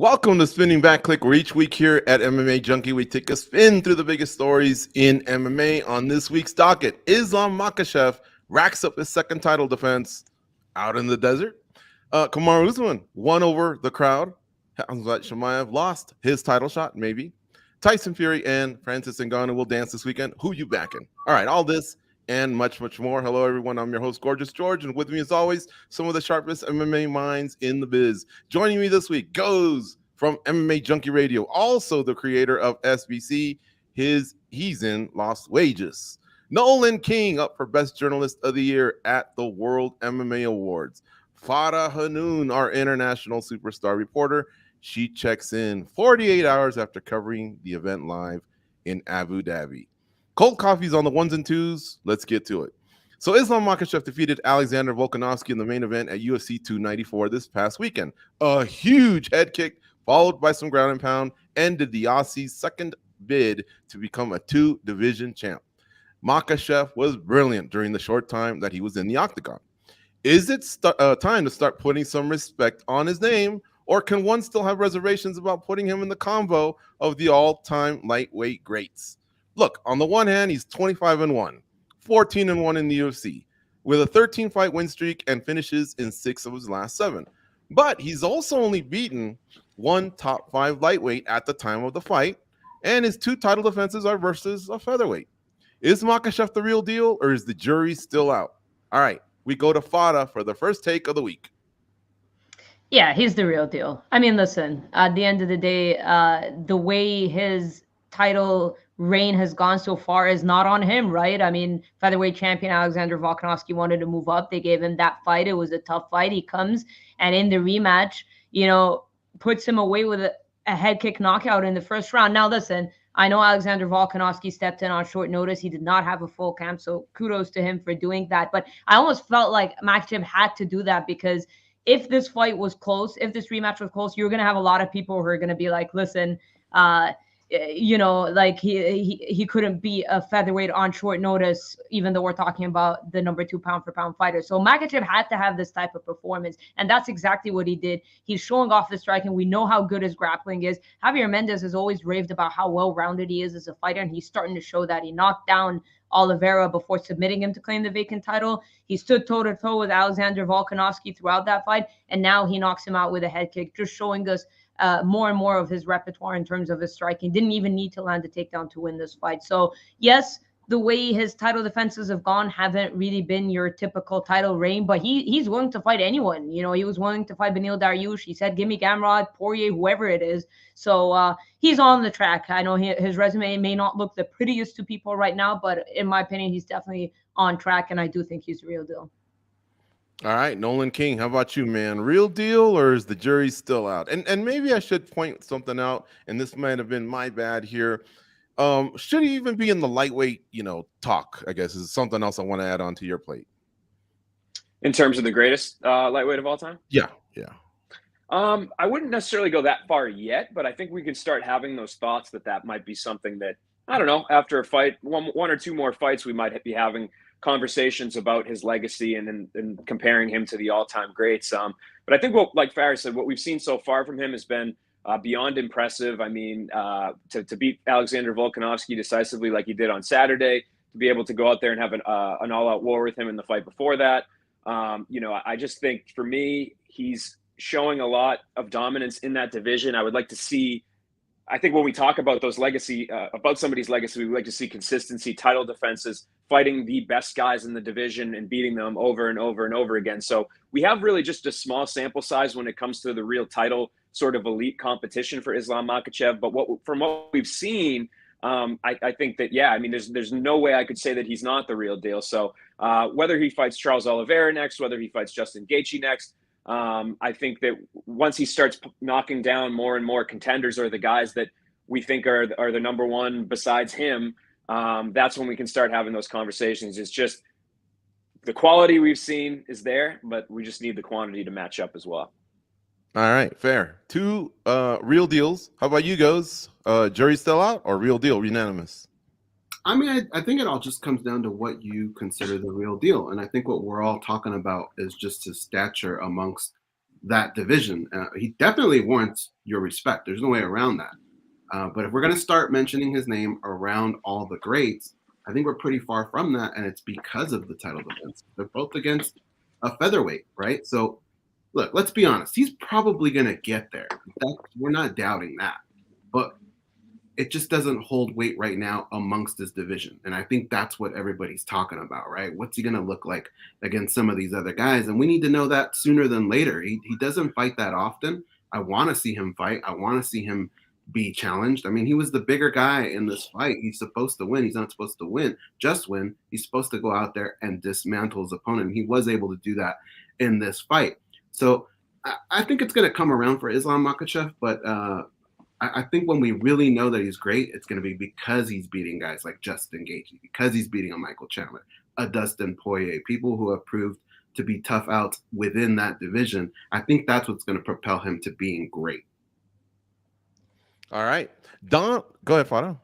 Welcome to Spinning Back Clique, where each week here at MMA Junkie, we take a spin through the biggest stories in MMA. On this week's docket, Islam Makhachev racks up his second title defense out in the desert. Kamaru Usman won over the crowd. Chimaev lost his title shot, maybe. Tyson Fury and Francis Ngannou will dance this weekend. Who you backing? All right, all this and much, much more. Hello, everyone. I'm your host, Gorgeous George, and with me, as always, some of the sharpest MMA minds in the biz. Joining me this week goes from MMA Junkie Radio, also the creator of SBC. He's in Las Vegas. Nolan King up for Best Journalist of the Year at the World MMA Awards. Farah Hanoun, our international superstar reporter, she checks in 48 hours after covering the event live in Abu Dhabi. Cold coffee's on the ones and twos. Let's get to it. So Islam Makhachev defeated Alexander Volkanovski in the main event at UFC 294 this past weekend. A huge head kick followed by some ground and pound ended the Aussie's second bid to become a two-division champ. Makhachev was brilliant during the short time that he was in the octagon. Is it time to start putting some respect on his name, or can one still have reservations about putting him in the convo of the all-time lightweight greats? Look, on the one hand, he's 25-1, 14-1 in the UFC, with a 13-fight win streak and finishes in 6 of his last 7. But he's also only beaten one top 5 lightweight at the time of the fight, and his 2 title defenses are versus a featherweight. Is Makhachev the real deal, or is the jury still out? All right, we go to Farah for the first take of the week. Yeah, he's the real deal. I mean, listen, at the end of the day, the way his title reign has gone so far is not on him, right? I mean, featherweight champion Alexander Volkanovski wanted to move up. They gave him that fight. It was a tough fight. He comes and in the rematch, puts him away with a head kick knockout in the first round. Now, listen, I know Alexander Volkanovski stepped in on short notice. He did not have a full camp, so kudos to him for doing that. But I almost felt like Makhachev had to do that because if this fight was close, if this rematch was close, you're going to have a lot of people who are going to be like, listen, like he couldn't be a featherweight on short notice, even though we're talking about the number 2 pound for pound fighter. So Makhachev had to have this type of performance, and that's exactly what he did. He's showing off the striking. We know how good his grappling is. Javier Mendez has always raved about how well-rounded he is as a fighter, and he's starting to show that. He knocked down Oliveira before submitting him to claim the vacant title. He stood toe-to-toe with Alexander Volkanovski throughout that fight, and now he knocks him out with a head kick, just showing us more and more of his repertoire in terms of his striking. Didn't even need to land a takedown to win this fight. So, yes, the way his title defenses have gone haven't really been your typical title reign, but he's willing to fight anyone. He was willing to fight Beneil Dariush. He said, give me Gamrot, Poirier, whoever it is. So he's on the track. I know his resume may not look the prettiest to people right now, but in my opinion, he's definitely on track, and I do think he's the real deal. All right, Nolan King, how about you, man? Real deal, or is the jury still out? And maybe I should point something out, and this might have been my bad here. Should he even be in the lightweight, talk, I guess, is something else I want to add on to your plate. In terms of the greatest lightweight of all time? Yeah. I wouldn't necessarily go that far yet, but I think we can start having those thoughts that might be something that, I don't know, after a fight, one or two more fights, we might be having conversations about his legacy and comparing him to the all-time greats. But I think like Farah said, what we've seen so far from him has been beyond impressive. I mean, to beat Alexander Volkanovski decisively like he did on Saturday, to be able to go out there and have an all-out war with him in the fight before that. I just think for me, he's showing a lot of dominance in that division. I would like to see, I think when we talk about those legacy, about somebody's legacy, we like to see consistency, title defenses, fighting the best guys in the division and beating them over and over and over again. So we have really just a small sample size when it comes to the real title sort of elite competition for Islam Makhachev. But from what we've seen, I think that, yeah, I mean, there's no way I could say that he's not the real deal. So whether he fights Charles Oliveira next, whether he fights Justin Gaethje next, I think that once he starts knocking down more and more contenders or the guys that we think are the number one besides him, that's when we can start having those conversations. It's just the quality we've seen is there, but we just need the quantity to match up as well. All right, fair. 2 real deals. How about you guys? Jury still out or real deal, unanimous? I mean, I think it all just comes down to what you consider the real deal. And I think what we're all talking about is just his stature amongst that division. He definitely warrants your respect. There's no way around that. But if we're going to start mentioning his name around all the greats, I think we're pretty far from that, and it's because of the title defense. They're both against a featherweight, right? So, look, let's be honest. He's probably going to get there. We're not doubting that. But it just doesn't hold weight right now amongst this division. And I think that's what everybody's talking about, right? What's he going to look like against some of these other guys? And we need to know that sooner than later. He doesn't fight that often. I want to see him fight. I want to see him be challenged. I mean, he was the bigger guy in this fight. He's supposed to win. He's not supposed to win, just win. He's supposed to go out there and dismantle his opponent. And he was able to do that in this fight. So I think it's going to come around for Islam Makhachev, but I think when we really know that he's great, it's going to be because he's beating guys like Justin Gaethje, because he's beating a Michael Chandler, a Dustin Poirier, people who have proved to be tough outs within that division. I think that's what's going to propel him to being great. All right. Don, go ahead, Fado.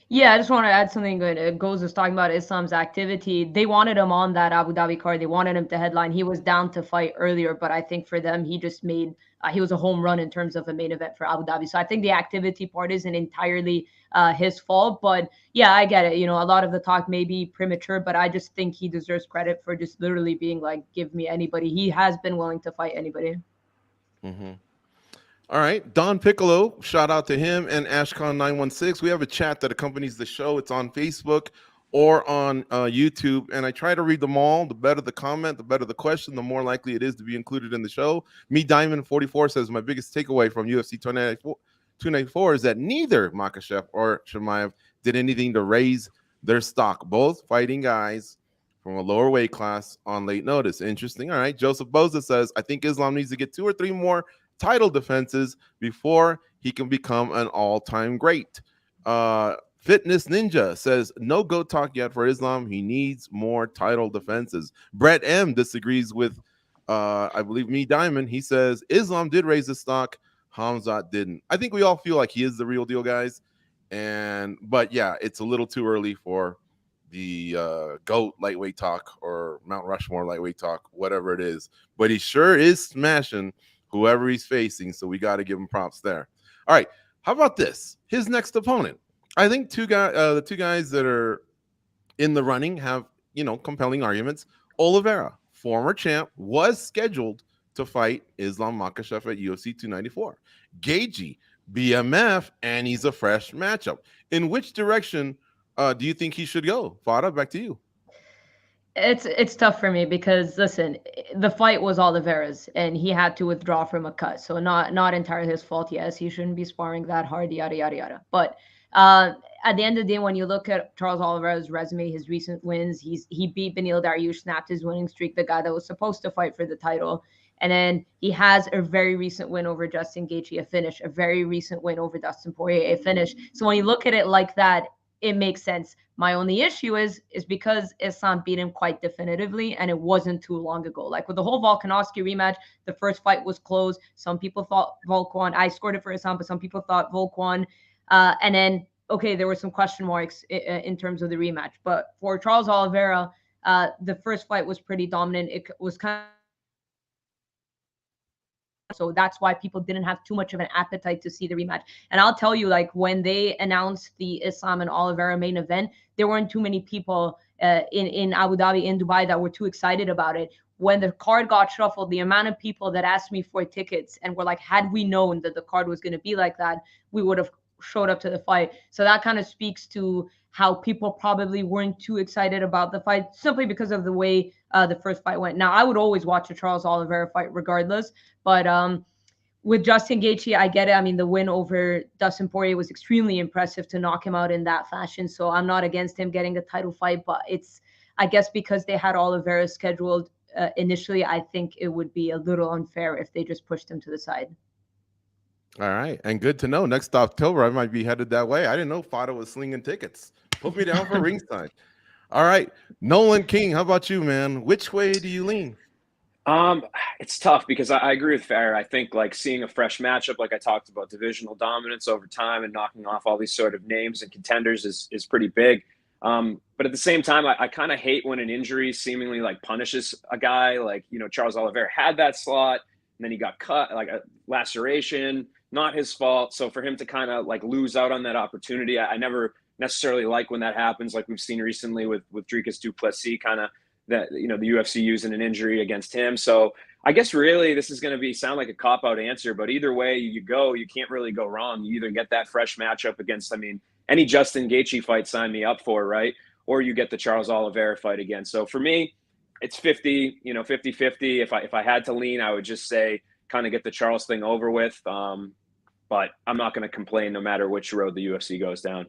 Yeah, I just want to add something good. Goes was talking about Islam's activity. They wanted him on that Abu Dhabi card. They wanted him to headline. He was down to fight earlier, but I think for them, he just made he was a home run in terms of a main event for Abu Dhabi. So I think the activity part isn't entirely his fault. But yeah, I get it. You know, a lot of the talk may be premature, but I just think he deserves credit for just literally being like, give me anybody. He has been willing to fight anybody. Mm-hmm. All right, Don Piccolo, shout out to him, and Ashcon916. We have a chat that accompanies the show. It's on Facebook or on YouTube, and I try to read them all. The better the comment, the better the question, the more likely it is to be included in the show. Me Diamond 44 says, my biggest takeaway from UFC 294 is that neither Makhachev or Chimaev did anything to raise their stock. Both fighting guys from a lower weight class on late notice. Interesting. All right, Joseph Boza says, I think Islam needs to get 2 or 3 more title defenses before he can become an all-time great. Fitness Ninja says, no GOAT talk yet for Islam. He needs more title defenses. Brett M disagrees with, I believe, Me Diamond. He says, Islam did raise his stock. Hamzat didn't. I think we all feel like he is the real deal, guys. But yeah, it's a little too early for the GOAT lightweight talk or Mount Rushmore lightweight talk, whatever it is. But he sure is smashing whoever he's facing, so we got to give him props there. All right, how about this? His next opponent. I think the two guys that are in the running have, compelling arguments. Oliveira, former champ, was scheduled to fight Islam Makhachev at UFC 294. Gaethje, BMF, and he's a fresh matchup. In which direction do you think he should go? Fada, back to you. It's tough for me because, listen, the fight was Oliveira's and he had to withdraw from a cut. So not entirely his fault. Yes, he shouldn't be sparring that hard, yada, yada, yada. But at the end of the day, when you look at Charles Oliveira's resume, his recent wins, he beat Beneil Dariush, snapped his winning streak, the guy that was supposed to fight for the title. And then he has a very recent win over Justin Gaethje, a finish, a very recent win over Dustin Poirier, a finish. So when you look at it like that, it makes sense. My only issue is because Islam beat him quite definitively, and it wasn't too long ago. Like with the whole Volkanovski rematch, the first fight was close. Some people thought Volk won. I scored it for Islam, but some people thought Volk won. And then, okay, there were some question marks in terms of the rematch. But for Charles Oliveira, the first fight was pretty dominant. It was kind of, so that's why people didn't have too much of an appetite to see the rematch. And I'll tell you, like when they announced the Islam and Oliveira main event, there weren't too many people in Abu Dhabi, in Dubai, that were too excited about it. When the card got shuffled, the amount of people that asked me for tickets and were like, had we known that the card was going to be like that, we would have showed up to the fight. So that kind of speaks to how people probably weren't too excited about the fight simply because of the way the first fight went. Now, I would always watch a Charles Oliveira fight regardless, but with Justin Gaethje, I get it. I mean, the win over Dustin Poirier was extremely impressive to knock him out in that fashion. So I'm not against him getting a title fight, but it's, I guess, because they had Oliveira scheduled initially, I think it would be a little unfair if they just pushed him to the side. All right, and good to know. Next October, I might be headed that way. I didn't know Fada was slinging tickets. Put me down for ringside. All right, Nolan King, how about you, man? Which way do you lean? It's tough because I agree with Farrah. I think like seeing a fresh matchup, like I talked about, divisional dominance over time and knocking off all these sort of names and contenders is pretty big. But at the same time, I kind of hate when an injury seemingly like punishes a guy. Like, Charles Oliveira had that slot. then he got cut, like a laceration, not his fault. So for him to kind of like lose out on that opportunity, I never necessarily like when that happens, like we've seen recently with Dricus du Plessis, kind of that, you know, the UFC using an injury against him. So I guess really this is going to sound like a cop-out answer, but either way you go, you can't really go wrong. You either get that fresh matchup against, I mean, any Justin Gaethje fight, sign me up for, right? Or you get the Charles Oliveira fight again. So for me, it's 50, 50-50. If I had to lean, I would just say kind of get the Charles thing over with. But I'm not going to complain no matter which road the UFC goes down.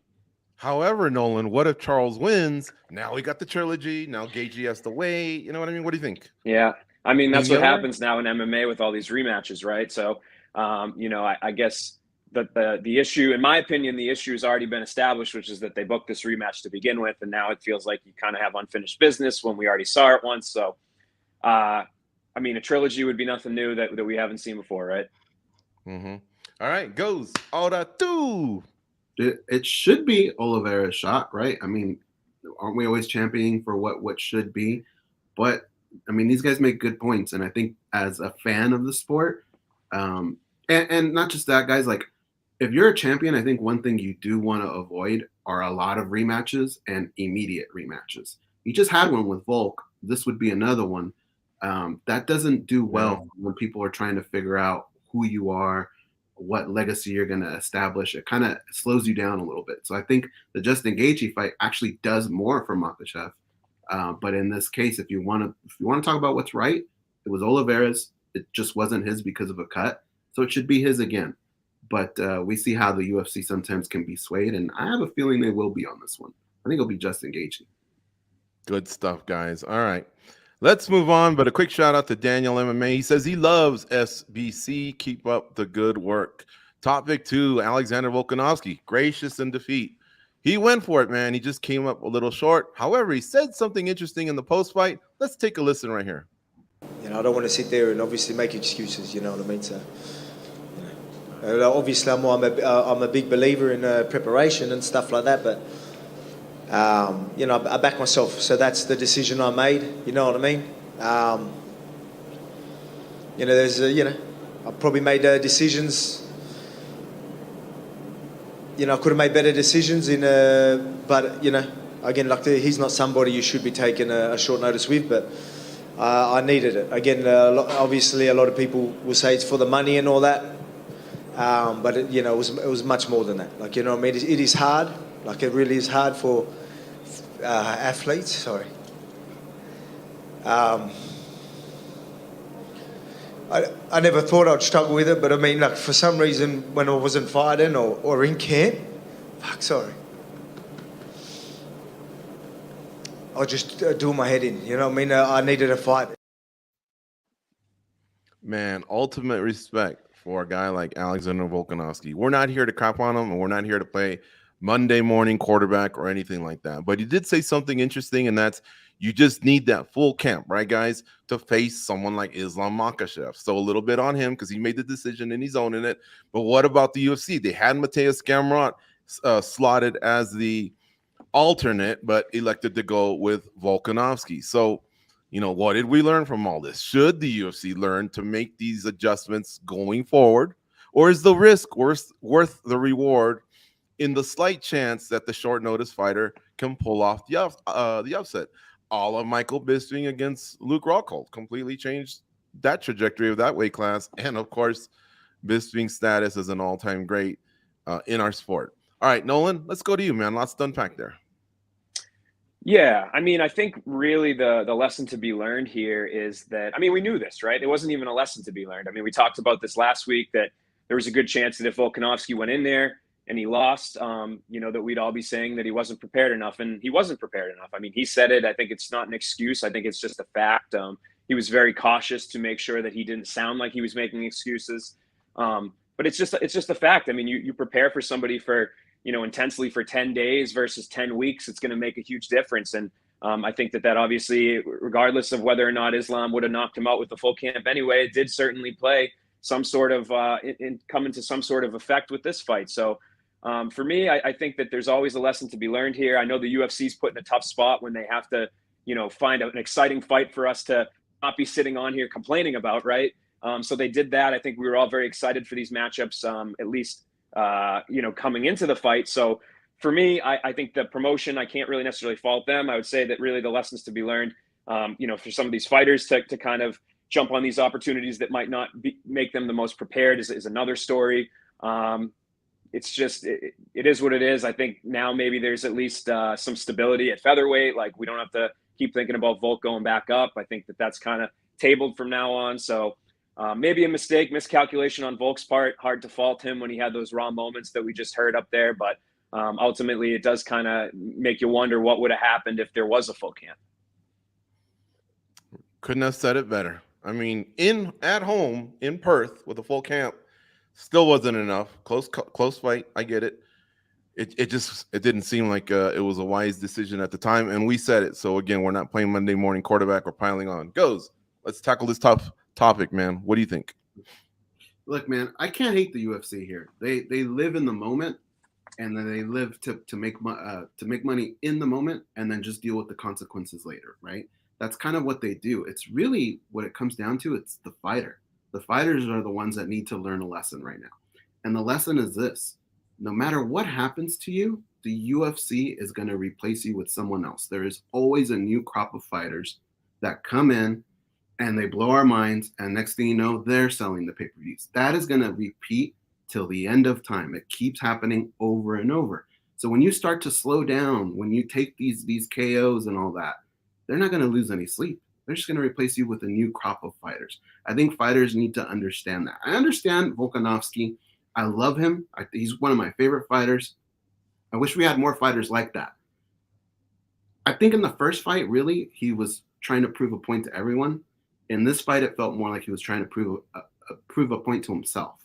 However, Nolan, what if Charles wins? Now we got the trilogy. Now Gaethje has to wait. You know what I mean? What do you think? Yeah. I mean, that's what Younger? happens now in MMA with all these rematches, right? So, I guess that the issue, in my opinion, the issue has already been established, which is that they booked this rematch to begin with. And now it feels like you kind of have unfinished business when we already saw it once. So, I mean, a trilogy would be nothing new that we haven't seen before, right? Mm-hmm. All right, goes. Ahora tú. It should be Oliveira's shot, right? I mean, aren't we always championing for what should be? But I mean, these guys make good points, and I think as a fan of the sport, and not just that, guys, like if you're a champion, I think one thing you do want to avoid are a lot of rematches and immediate rematches. You just had one with Volk. This would be another one. That doesn't do well when people are trying to figure out who you are, what legacy you're going to establish. It kind of slows you down a little bit. So I think the Justin Gaethje fight actually does more for Makhachev. But in this case, if you want to talk about what's right, it was Oliveira's. It just wasn't his because of a cut. So it should be his again. But we see how the UFC sometimes can be swayed, and I have a feeling they will be on this one. I think it'll be Justin Gaethje. Good stuff, guys. All right. Let's move on, but a quick shout out to Daniel MMA. He says he loves SBC. Keep up the good work. Topic 2, Alexander Volkanovski, gracious in defeat. He went for it, man. He just came up a little short. However, he said something interesting in the post-fight. Let's take a listen right here. I don't want to sit there and obviously make excuses, you know what I mean? So, obviously I'm a big believer in preparation and stuff like that, but I back myself. So that's the decision I made. You know what I mean? I probably made decisions. I could have made better decisions but again, he's not somebody you should be taking a short notice with, but I needed it. Again, obviously a lot of people will say it's for the money and all that, but it was much more than that. You know what I mean? It is hard. It really is hard for athletes. Sorry. I never thought I'd struggle with it, but I mean, for some reason, when I wasn't fighting or in camp, I just do my head in. You know what I mean? I needed a fight. Man, ultimate respect for a guy like Alexander Volkanovski. We're not here to crap on him, and we're not here to play Monday morning quarterback or anything like that. But he did say something interesting, and that's you just need that full camp, right, guys, to face someone like Islam Makhachev. So a little bit on him because he made the decision and he's owning it. But what about the UFC? They had Mateus Gamrot slotted as the alternate, but elected to go with Volkanovski. So, what did we learn from all this? Should the UFC learn to make these adjustments going forward? Or is the risk worth the reward in the slight chance that the short notice fighter can pull off the upset? All of Michael Bisping against Luke Rockhold completely changed that trajectory of that weight class. And of course, Bisping's status as an all-time great in our sport. All right, Nolan, let's go to you, man. Lots to unpack there. Yeah, I mean, I think really the lesson to be learned here is that, I mean, we knew this, right? It wasn't even a lesson to be learned. I mean, we talked about this last week, that there was a good chance that if Volkanovski went in there and he lost, that we'd all be saying that he wasn't prepared enough, and he wasn't prepared enough. I mean, he said it. I think it's not an excuse. I think it's just a fact. He was very cautious to make sure that he didn't sound like he was making excuses. But it's just a fact. I mean, you prepare for somebody for, intensely for 10 days versus 10 weeks. It's going to make a huge difference. And I think that obviously, regardless of whether or not Islam would have knocked him out with the full camp anyway, it did certainly play some sort of come into some sort of effect with this fight. So for me, I think that there's always a lesson to be learned here. I know the UFC's put in a tough spot when they have to, find an exciting fight for us to not be sitting on here complaining about, right? So they did that. I think we were all very excited for these matchups, at least, coming into the fight. So for me, I think the promotion, I can't really necessarily fault them. I would say that really the lessons to be learned, for some of these fighters to kind of jump on these opportunities that might not make them the most prepared is another story. It's just, it is what it is. I think now maybe there's at least some stability at featherweight. Like, we don't have to keep thinking about Volk going back up. I think that that's kind of tabled from now on. So maybe a miscalculation on Volk's part. Hard to fault him when he had those raw moments that we just heard up there. But ultimately, it does kind of make you wonder what would have happened if there was a full camp. Couldn't have said it better. I mean, at home in Perth with a full camp, still wasn't enough. Close fight. I get it. It didn't seem like it was a wise decision at the time, and we said it. So again, we're not playing Monday morning quarterback. We're piling on. Let's tackle this tough topic, man. What do you think? Look, man, I can't hate the UFC here. They live in the moment, and then they live to make money in the moment, and then just deal with the consequences later, right? That's kind of what they do. It's really what it comes down to. It's the fighter. The fighters are the ones that need to learn a lesson right now. And the lesson is this: no matter what happens to you, the UFC is going to replace you with someone else. There is always a new crop of fighters that come in and they blow our minds. And next thing you know, they're selling the pay-per-views. That is going to repeat till the end of time. It keeps happening over and over. So when you start to slow down, when you take these KOs and all that, they're not going to lose any sleep. They're just going to replace you with a new crop of fighters. I think fighters need to understand that. I understand Volkanovski. I love him. He's one of my favorite fighters. I wish we had more fighters like that. I think in the first fight, really, he was trying to prove a point to everyone. In this fight, it felt more like he was trying to prove a point to himself.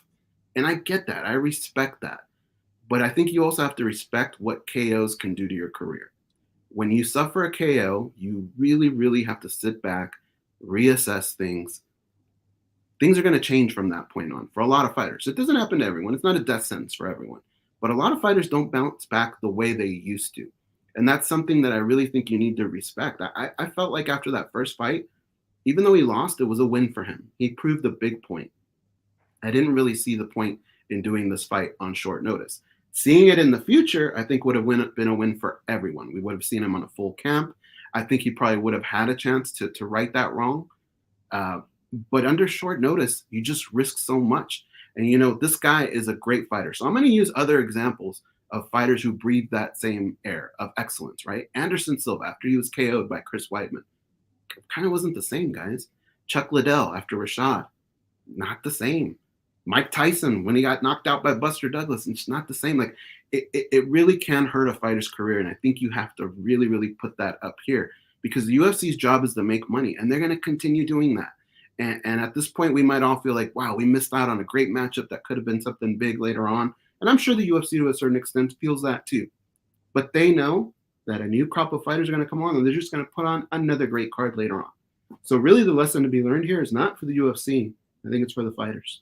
And I get that. I respect that. But I think you also have to respect what KOs can do to your career. When you suffer a KO, you really, really have to sit back, reassess things. Things are going to change from that point on for a lot of fighters. It doesn't happen to everyone. It's not a death sentence for everyone. But a lot of fighters don't bounce back the way they used to. And that's something that I really think you need to respect. I felt like after that first fight, even though he lost, it was a win for him. He proved a big point. I didn't really see the point in doing this fight on short notice. Seeing it in the future, I think would have been a win for everyone. We would have seen him on a full camp. I think he probably would have had a chance to right that wrong. But under short notice, you just risk so much. And, this guy is a great fighter. So I'm going to use other examples of fighters who breathe that same air of excellence, right? Anderson Silva, after he was KO'd by Chris Weidman, kind of wasn't the same, guys. Chuck Liddell after Rashad, not the same. Mike Tyson, when he got knocked out by Buster Douglas, it's not the same. Like, it really can hurt a fighter's career. And I think you have to really, really put that up here, because the UFC's job is to make money, and they're going to continue doing that. And at this point, we might all feel like, wow, we missed out on a great matchup that could have been something big later on. And I'm sure the UFC, to a certain extent, feels that too. But they know that a new crop of fighters are going to come on, and they're just going to put on another great card later on. So really, the lesson to be learned here is not for the UFC. I think it's for the fighters.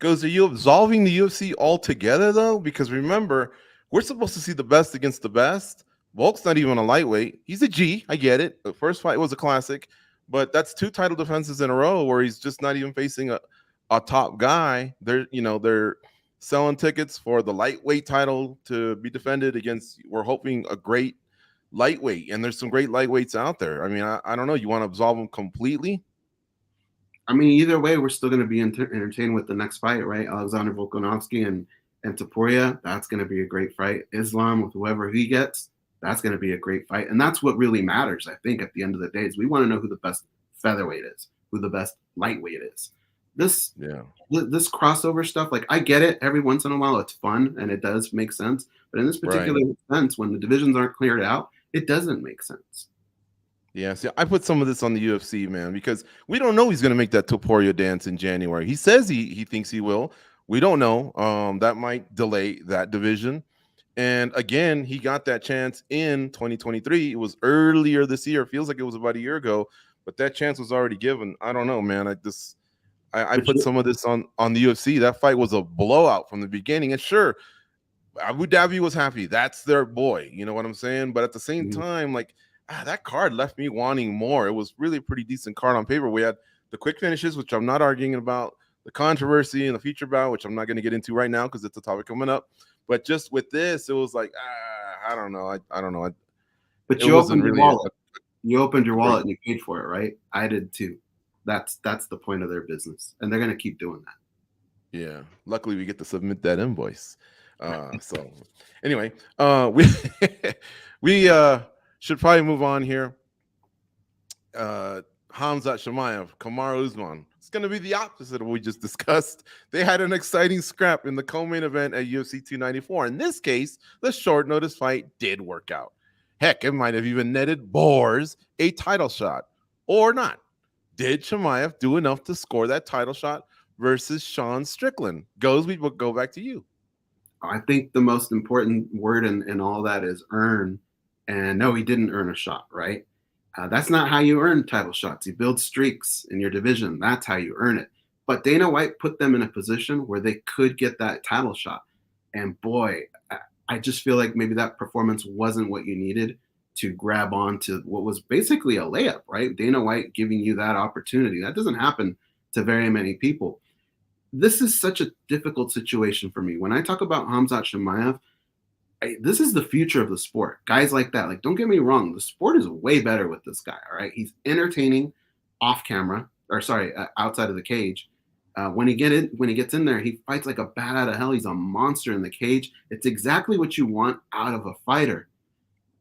Are you absolving the UFC altogether, though? Because remember, we're supposed to see the best against the best. Volk's not even a lightweight. He's a G. I get it. The first fight was a classic, but that's 2 title defenses in a row where he's just not even facing a top guy. They're selling tickets for the lightweight title to be defended against, we're hoping, a great lightweight. And there's some great lightweights out there. I mean, I don't know. You want to absolve them completely? I mean, either way, we're still going to be entertained with the next fight, right? Alexander Volkanovski and Topuria, that's going to be a great fight. Islam with whoever he gets, that's going to be a great fight. And that's what really matters, I think, at the end of the day, is we want to know who the best featherweight is, who the best lightweight is. This crossover stuff, like, I get it. Every once in a while, it's fun and it does make sense. But in this particular sense, when the divisions aren't cleared out, it doesn't make sense. Yeah, see, I put some of this on the UFC, man, because we don't know he's going to make that Topuria dance in January. He says he thinks he will. We don't know. That might delay that division. And again, he got that chance in 2023. It was earlier this year. It feels like it was about a year ago, but that chance was already given. I don't know, man. I put some of this on the UFC. That fight was a blowout from the beginning. And sure, Abu Dhabi was happy. That's their boy. You know what I'm saying? But at the same time, like, that card left me wanting more. It was really a pretty decent card on paper. We had the quick finishes, which I'm not arguing about, the controversy and the future bout, which I'm not going to get into right now because it's a topic coming up. But just with this, it was like, I don't know. I don't know. But you opened your wallet. You opened your wallet and you paid for it, right? I did too. That's the point of their business, and they're going to keep doing that. Yeah. Luckily, we get to submit that invoice. So anyway, we should probably move on here. Khamzat Chimaev, Kamaru Usman. It's going to be the opposite of what we just discussed. They had an exciting scrap in the co-main event at UFC 294. In this case, the short notice fight did work out. Heck, it might have even netted Boers a title shot or not. Did Chimaev do enough to score that title shot versus Sean Strickland? We will go back to you. I think the most important word in all that is earn. And no, he didn't earn a shot, right? That's not how you earn title shots. You build streaks in your division. That's how you earn it. But Dana White put them in a position where they could get that title shot. And boy, I just feel like maybe that performance wasn't what you needed to grab on to what was basically a layup, right? Dana White giving you that opportunity. That doesn't happen to very many people. This is such a difficult situation for me. When I talk about Khamzat Chimaev, this is the future of the sport. Guys like that, like, don't get me wrong, the sport is way better with this guy, all right? He's entertaining off camera, outside of the cage. When he gets in there, he fights like a bat out of hell. He's a monster in the cage. It's exactly what you want out of a fighter.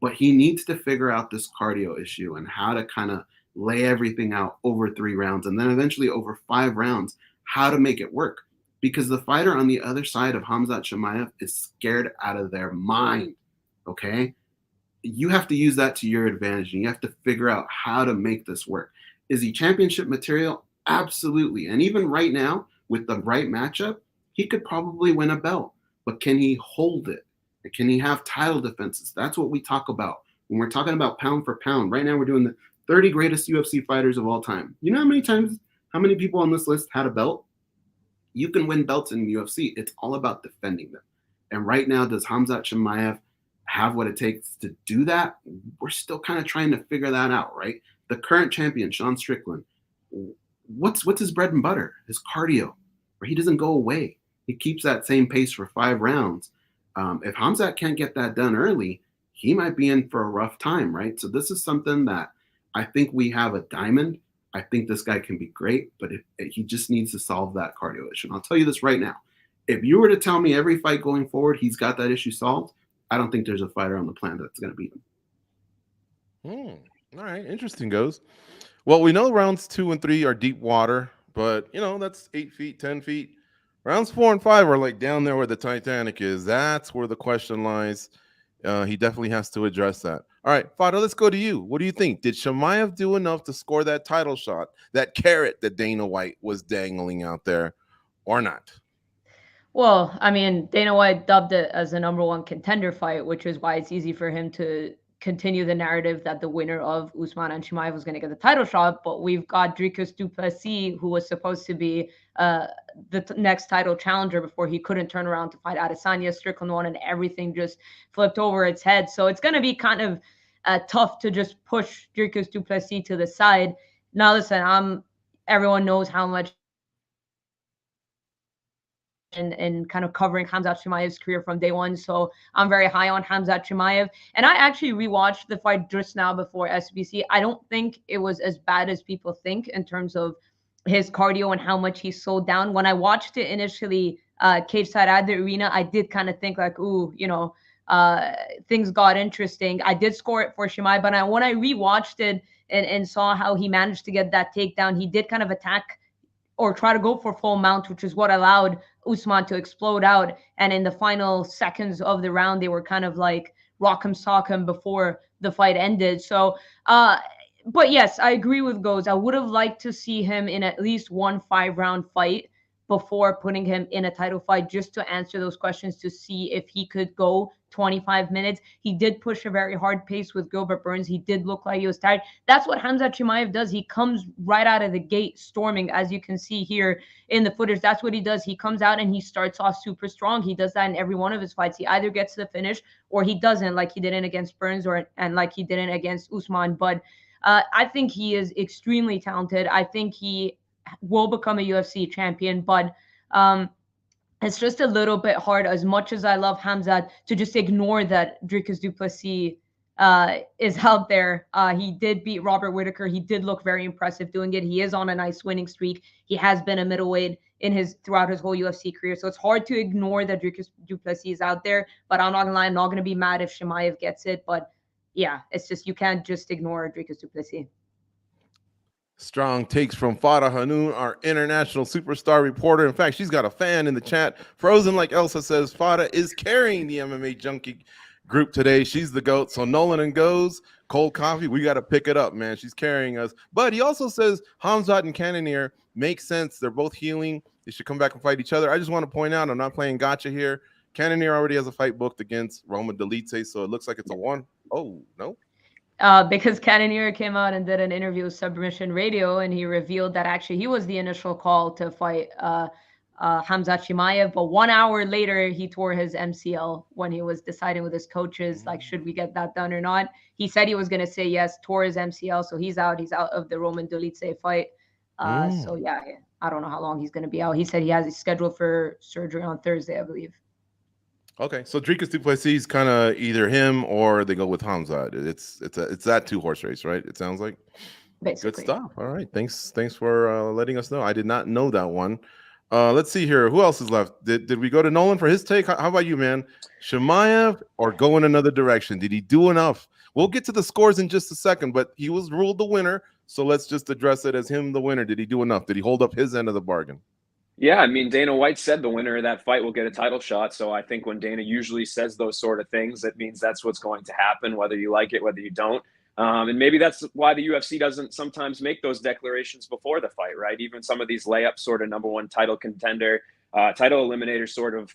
But he needs to figure out this cardio issue and how to kind of lay everything out over 3 rounds and then eventually over 5 rounds, how to make it work. Because the fighter on the other side of Khamzat Chimaev is scared out of their mind, okay? You have to use that to your advantage, and you have to figure out how to make this work. Is he championship material? Absolutely. And even right now, with the right matchup, he could probably win a belt. But can he hold it? And can he have title defenses? That's what we talk about when we're talking about pound for pound. Right now, we're doing the 30 greatest UFC fighters of all time. You know how many people on this list had a belt? You can win belts in the UFC. It's all about defending them. And right now, does Khamzat Chimaev have what it takes to do that? We're still kind of trying to figure that out, right? The current champion, Sean Strickland, what's his bread and butter? His cardio, where he doesn't go away. He keeps that same pace for 5 rounds. If Khamzat can't get that done early, he might be in for a rough time, right? So this is something that I think we have a diamond. I think this guy can be great, but he just needs to solve that cardio issue. And I'll tell you this right now. If you were to tell me every fight going forward he's got that issue solved, I don't think there's a fighter on the planet that's going to beat him. All right, interesting, goes. Well, we know rounds 2 and 3 are deep water, but, that's 8 feet, 10 feet. Rounds 4 and 5 are like down there where the Titanic is. That's where the question lies. He definitely has to address that. All right, Fado, let's go to you. What do you think? Did Chimaev do enough to score that title shot, that carrot that Dana White was dangling out there, or not? Well, I mean, Dana White dubbed it as a #1 contender fight, which is why it's easy for him to continue the narrative that the winner of Usman and Chimaev was going to get the title shot. But we've got Dricus du Plessis, who was supposed to be the next title challenger before he couldn't turn around to fight Adesanya. Strickland won, and everything just flipped over its head. So it's going to be kind of tough to just push Dricus du Plessis to the side. Now, listen, everyone knows how much and kind of covering Khamzat Chimaev's career from day one. So I'm very high on Khamzat Chimaev. And I actually rewatched the fight just now before SBC. I don't think it was as bad as people think in terms of his cardio and how much he slowed down. When I watched it initially, cage side at the arena, I did kind of think like, ooh, things got interesting. I did score it for Chimaev, but when I rewatched it and saw how he managed to get that takedown, he did kind of attack or try to go for full mount, which is what allowed Usman to explode out. And in the final seconds of the round, they were kind of like rock'em sock'em before the fight ended. So, but yes, I agree with Goes. I would have liked to see him in at least one 5-round fight before putting him in a title fight, just to answer those questions, to see if he could go 25 minutes. He did push a very hard pace with Gilbert Burns. He did look like he was tired. That's what Khamzat Chimaev does. He comes right out of the gate storming, as you can see here in the footage. That's what he does. He comes out and he starts off super strong. He does that in every one of his fights. He either gets to the finish or he doesn't, like he didn't against Burns and like he didn't against Usman. But I think he is extremely talented. I think he will become a UFC champion, but it's just a little bit hard, as much as I love Hamzat, to just ignore that Dricus du Plessis is out there. He did beat Robert Whittaker. He did look very impressive doing it. He is on a nice winning streak. He has been a middleweight throughout his whole UFC career. So it's hard to ignore that Dricus du Plessis is out there. But I'm not gonna lie, I'm not gonna be mad if Chimaev gets it. But yeah, it's just, you can't just ignore Dricus du Plessis. Strong takes from Farah Hanoun, our international superstar reporter. In fact, she's got a fan in the chat. Frozen like Elsa says, Farah is carrying the MMA Junkie group today. She's the GOAT. So Nolan and Goes, cold coffee, we got to pick it up, man. She's carrying us. But he also says Hamzat and Cannonier make sense. They're both healing. They should come back and fight each other. I just want to point out, I'm not playing gotcha here. Cannonier already has a fight booked against Roma Delite, so it looks like it's a one. Oh, no. Because Cannonier came out and did an interview with Submission Radio, and he revealed that actually he was the initial call to fight Hamzat Chimaev, but 1 hour later he tore his MCL when he was deciding with his coaches, like, should we get that done or not. He said he was going to say yes, tore his MCL, so he's out of the Roman Dolidze fight. So yeah, I don't know how long he's going to be out. He said he has it scheduled for surgery on Thursday, I believe. Okay, so Dricus du Plessis kind of either him or they go with Hamzat. It's that 2-horse race, right? It sounds like. Basically. Good stuff. All right, thanks for letting us know. I did not know that one. Let's see here. Who else is left? Did we go to Nolan for his take? How about you, man? Chimaev or go in another direction? Did he do enough? We'll get to the scores in just a second, but he was ruled the winner. So let's just address it as him the winner. Did he do enough? Did he hold up his end of the bargain? Yeah, I mean, Dana White said the winner of that fight will get a title shot. So I think when Dana usually says those sort of things, it means that's what's going to happen, whether you like it, whether you don't. And maybe that's why the UFC doesn't sometimes make those declarations before the fight, right? Even some of these layup sort of number one title contender, title eliminator sort of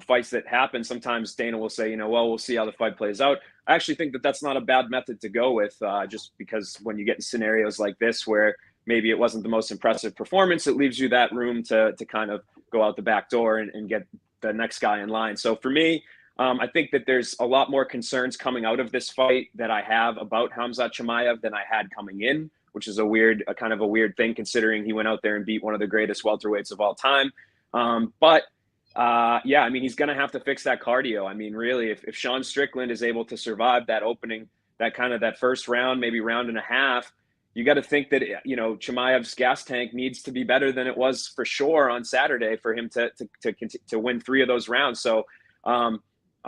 fights that happen, sometimes Dana will say, well, we'll see how the fight plays out. I actually think that that's not a bad method to go with, just because when you get in scenarios like this where maybe it wasn't the most impressive performance, it leaves you that room to kind of go out the back door and get the next guy in line. So for me, I think that there's a lot more concerns coming out of this fight that I have about Hamzat Chimaev than I had coming in, which is a kind of a weird thing considering he went out there and beat one of the greatest welterweights of all time. Yeah, I mean, he's going to have to fix that cardio. I mean, really, if Sean Strickland is able to survive that opening, that first round, maybe round and a half, you got to think that, Chimaev's gas tank needs to be better than it was for sure on Saturday for him to win 3 of those rounds. So,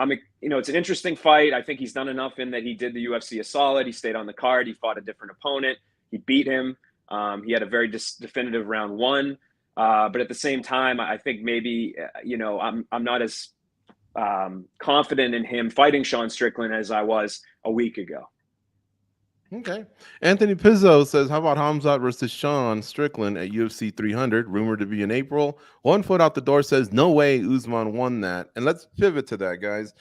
it's an interesting fight. I think he's done enough in that he did the UFC a solid. He stayed on the card. He fought a different opponent. He beat him. He had a very definitive round 1. But at the same time, I think maybe, I'm not as confident in him fighting Sean Strickland as I was a week ago. Okay. Anthony Pizzo says, how about Hamzat versus Sean Strickland at UFC 300, rumored to be in April? 1 foot out the door says, no way Usman won that. And let's pivot to that, guys.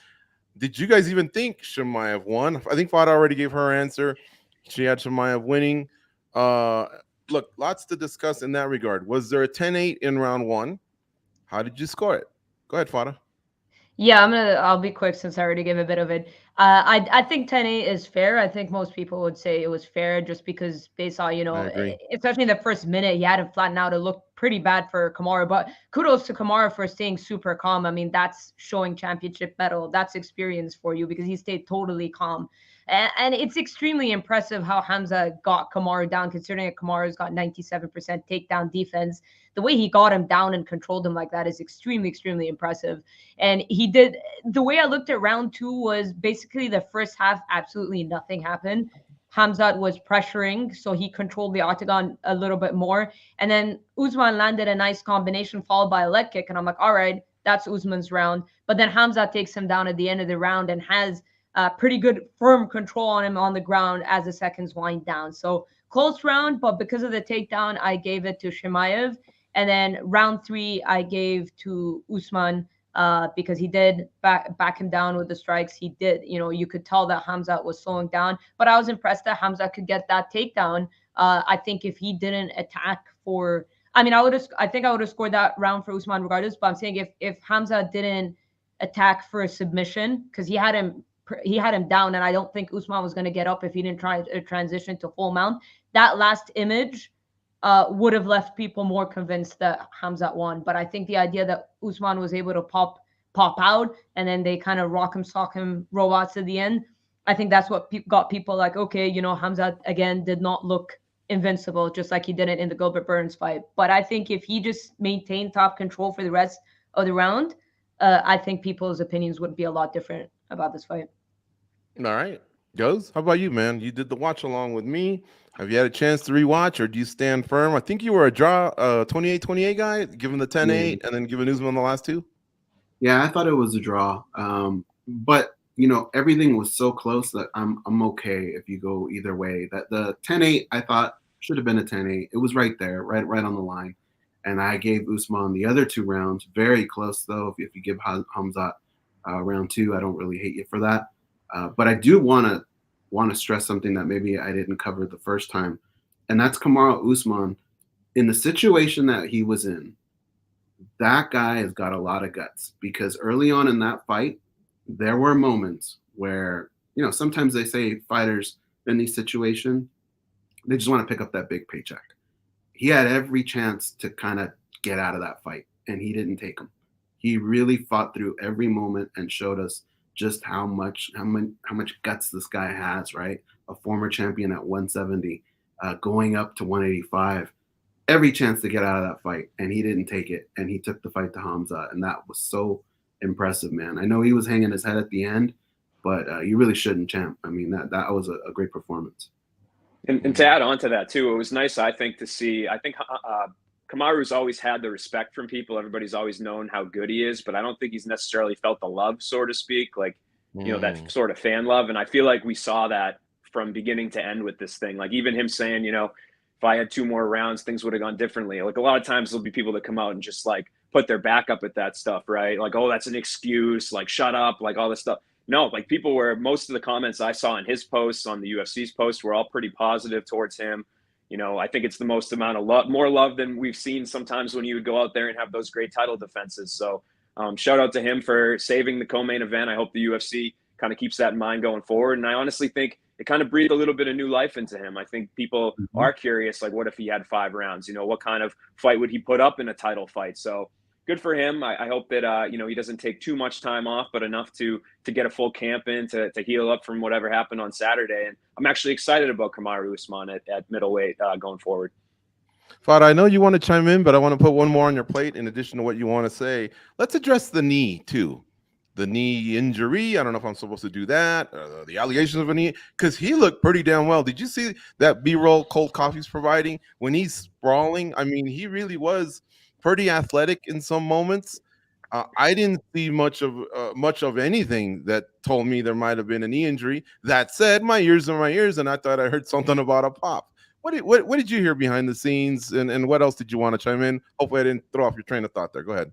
Did you guys even think Chimaev won? I think Fada already gave her answer. She had Chimaev winning. Look, lots to discuss in that regard. Was there a 10-8 in round 1? How did you score it? Go ahead, Fada. Yeah, I'll be quick since I already gave a bit of it. I think 10-8 is fair. I think most people would say it was fair just because based on, especially in the first minute, he had him flatten out. It looked pretty bad for Kamaru, but kudos to Kamaru for staying super calm. I mean, that's showing championship mettle. That's experience for you because he stayed totally calm. And it's extremely impressive how Hamza got Kamaru down, considering that Kamaru's got 97% takedown defense. The way he got him down and controlled him like that is extremely, extremely impressive. And he did, the way I looked at round 2 was basically the first half, absolutely nothing happened. Hamzat was pressuring, so he controlled the octagon a little bit more. And then Usman landed a nice combination followed by a leg kick. And I'm like, all right, that's Usman's round. But then Hamzat takes him down at the end of the round and has pretty good firm control on him on the ground as the seconds wind down. So close round, but because of the takedown, I gave it to Chimaev. And then round 3, I gave to Usman because he did back him down with the strikes. He did, you could tell that Hamzat was slowing down, but I was impressed that Hamzat could get that takedown. I think if he didn't attack I think I would have scored that round for Usman regardless, but I'm saying if Hamzat didn't attack for a submission, because he had him he had him down, and I don't think Usman was going to get up if he didn't try a transition to full mount. That last image would have left people more convinced that Khamzat won. But I think the idea that Usman was able to pop out and then they kind of rock him, sock him robots at the end, I think that's what got people like, okay, you know, Khamzat again did not look invincible, just like he didn't in the Gilbert Burns fight. But I think if he just maintained top control for the rest of the round, I think people's opinions would be a lot different about this fight. All right. Goes, how about you, man? You did the watch along with me. Have you had a chance to rewatch, or do you stand firm? I think you were a draw 28-28 guy, given the 10-8 and then giving Usman the last two. Yeah, I thought it was a draw. But you know, everything was so close that I'm okay if you go either way. That the 10-8 I thought should have been a 10-8. It was right there, right on the line. And I gave Usman the other 2 rounds. Very close though. If you give Khamzat round 2, I don't really hate you for that. But I do want to stress something that maybe I didn't cover the first time, and that's Kamaru Usman. In the situation that he was in, that guy has got a lot of guts, because early on in that fight, there were moments where, you know, sometimes they say fighters in these situations, they just want to pick up that big paycheck. He had every chance to kind of get out of that fight, and he didn't take them. He really fought through every moment and showed us just how much guts this guy has, right? A former champion at 170, going up to 185, every chance to get out of that fight, and he didn't take it, and he took the fight to Khamzat, and that was so impressive, man. I know he was hanging his head at the end, but you really shouldn't, champ. I mean, that was a great performance. And to add on to that too, it was nice, I think, to see. I think Kamaru's always had the respect from people. Everybody's always known how good he is, but I don't think he's necessarily felt the love, so to speak, like, you know, that sort of fan love. And I feel like we saw that from beginning to end with this thing. Like even him saying, you know, if I had 2 more rounds, things would have gone differently. Like a lot of times there'll be people that come out and just like put their back up at that stuff, right? Like, oh, that's an excuse, like shut up, like all this stuff. No, like people were, most of the comments I saw in his posts, on the UFC's post, were all pretty positive towards him. You know, I think it's the most amount of love, more love than we've seen sometimes when you would go out there and have those great title defenses. So shout out to him for saving the co-main event. I hope the UFC kind of keeps that in mind going forward. And I honestly think it kind of breathed a little bit of new life into him. I think people are curious, like, what if he had 5 rounds? You know, what kind of fight would he put up in a title fight? So good for him. I hope that, you know, he doesn't take too much time off, but enough to get a full camp in to heal up from whatever happened on Saturday. And I'm actually excited about Kamaru Usman at middleweight going forward. Fada, I know you want to chime in, but I want to put one more on your plate in addition to what you want to say. Let's address the knee too. The knee injury. I don't know if I'm supposed to do that. The allegations of a knee, because he looked pretty damn well. Did you see that B-roll Cold Coffee's providing when he's sprawling? I mean, he really was pretty athletic in some moments. I didn't see much of anything that told me there might have been a knee injury. That said, my ears are my ears, and I thought I heard something about a pop. What did you hear behind the scenes, and what else did you want to chime in? Hopefully I didn't throw off your train of thought there. Go ahead.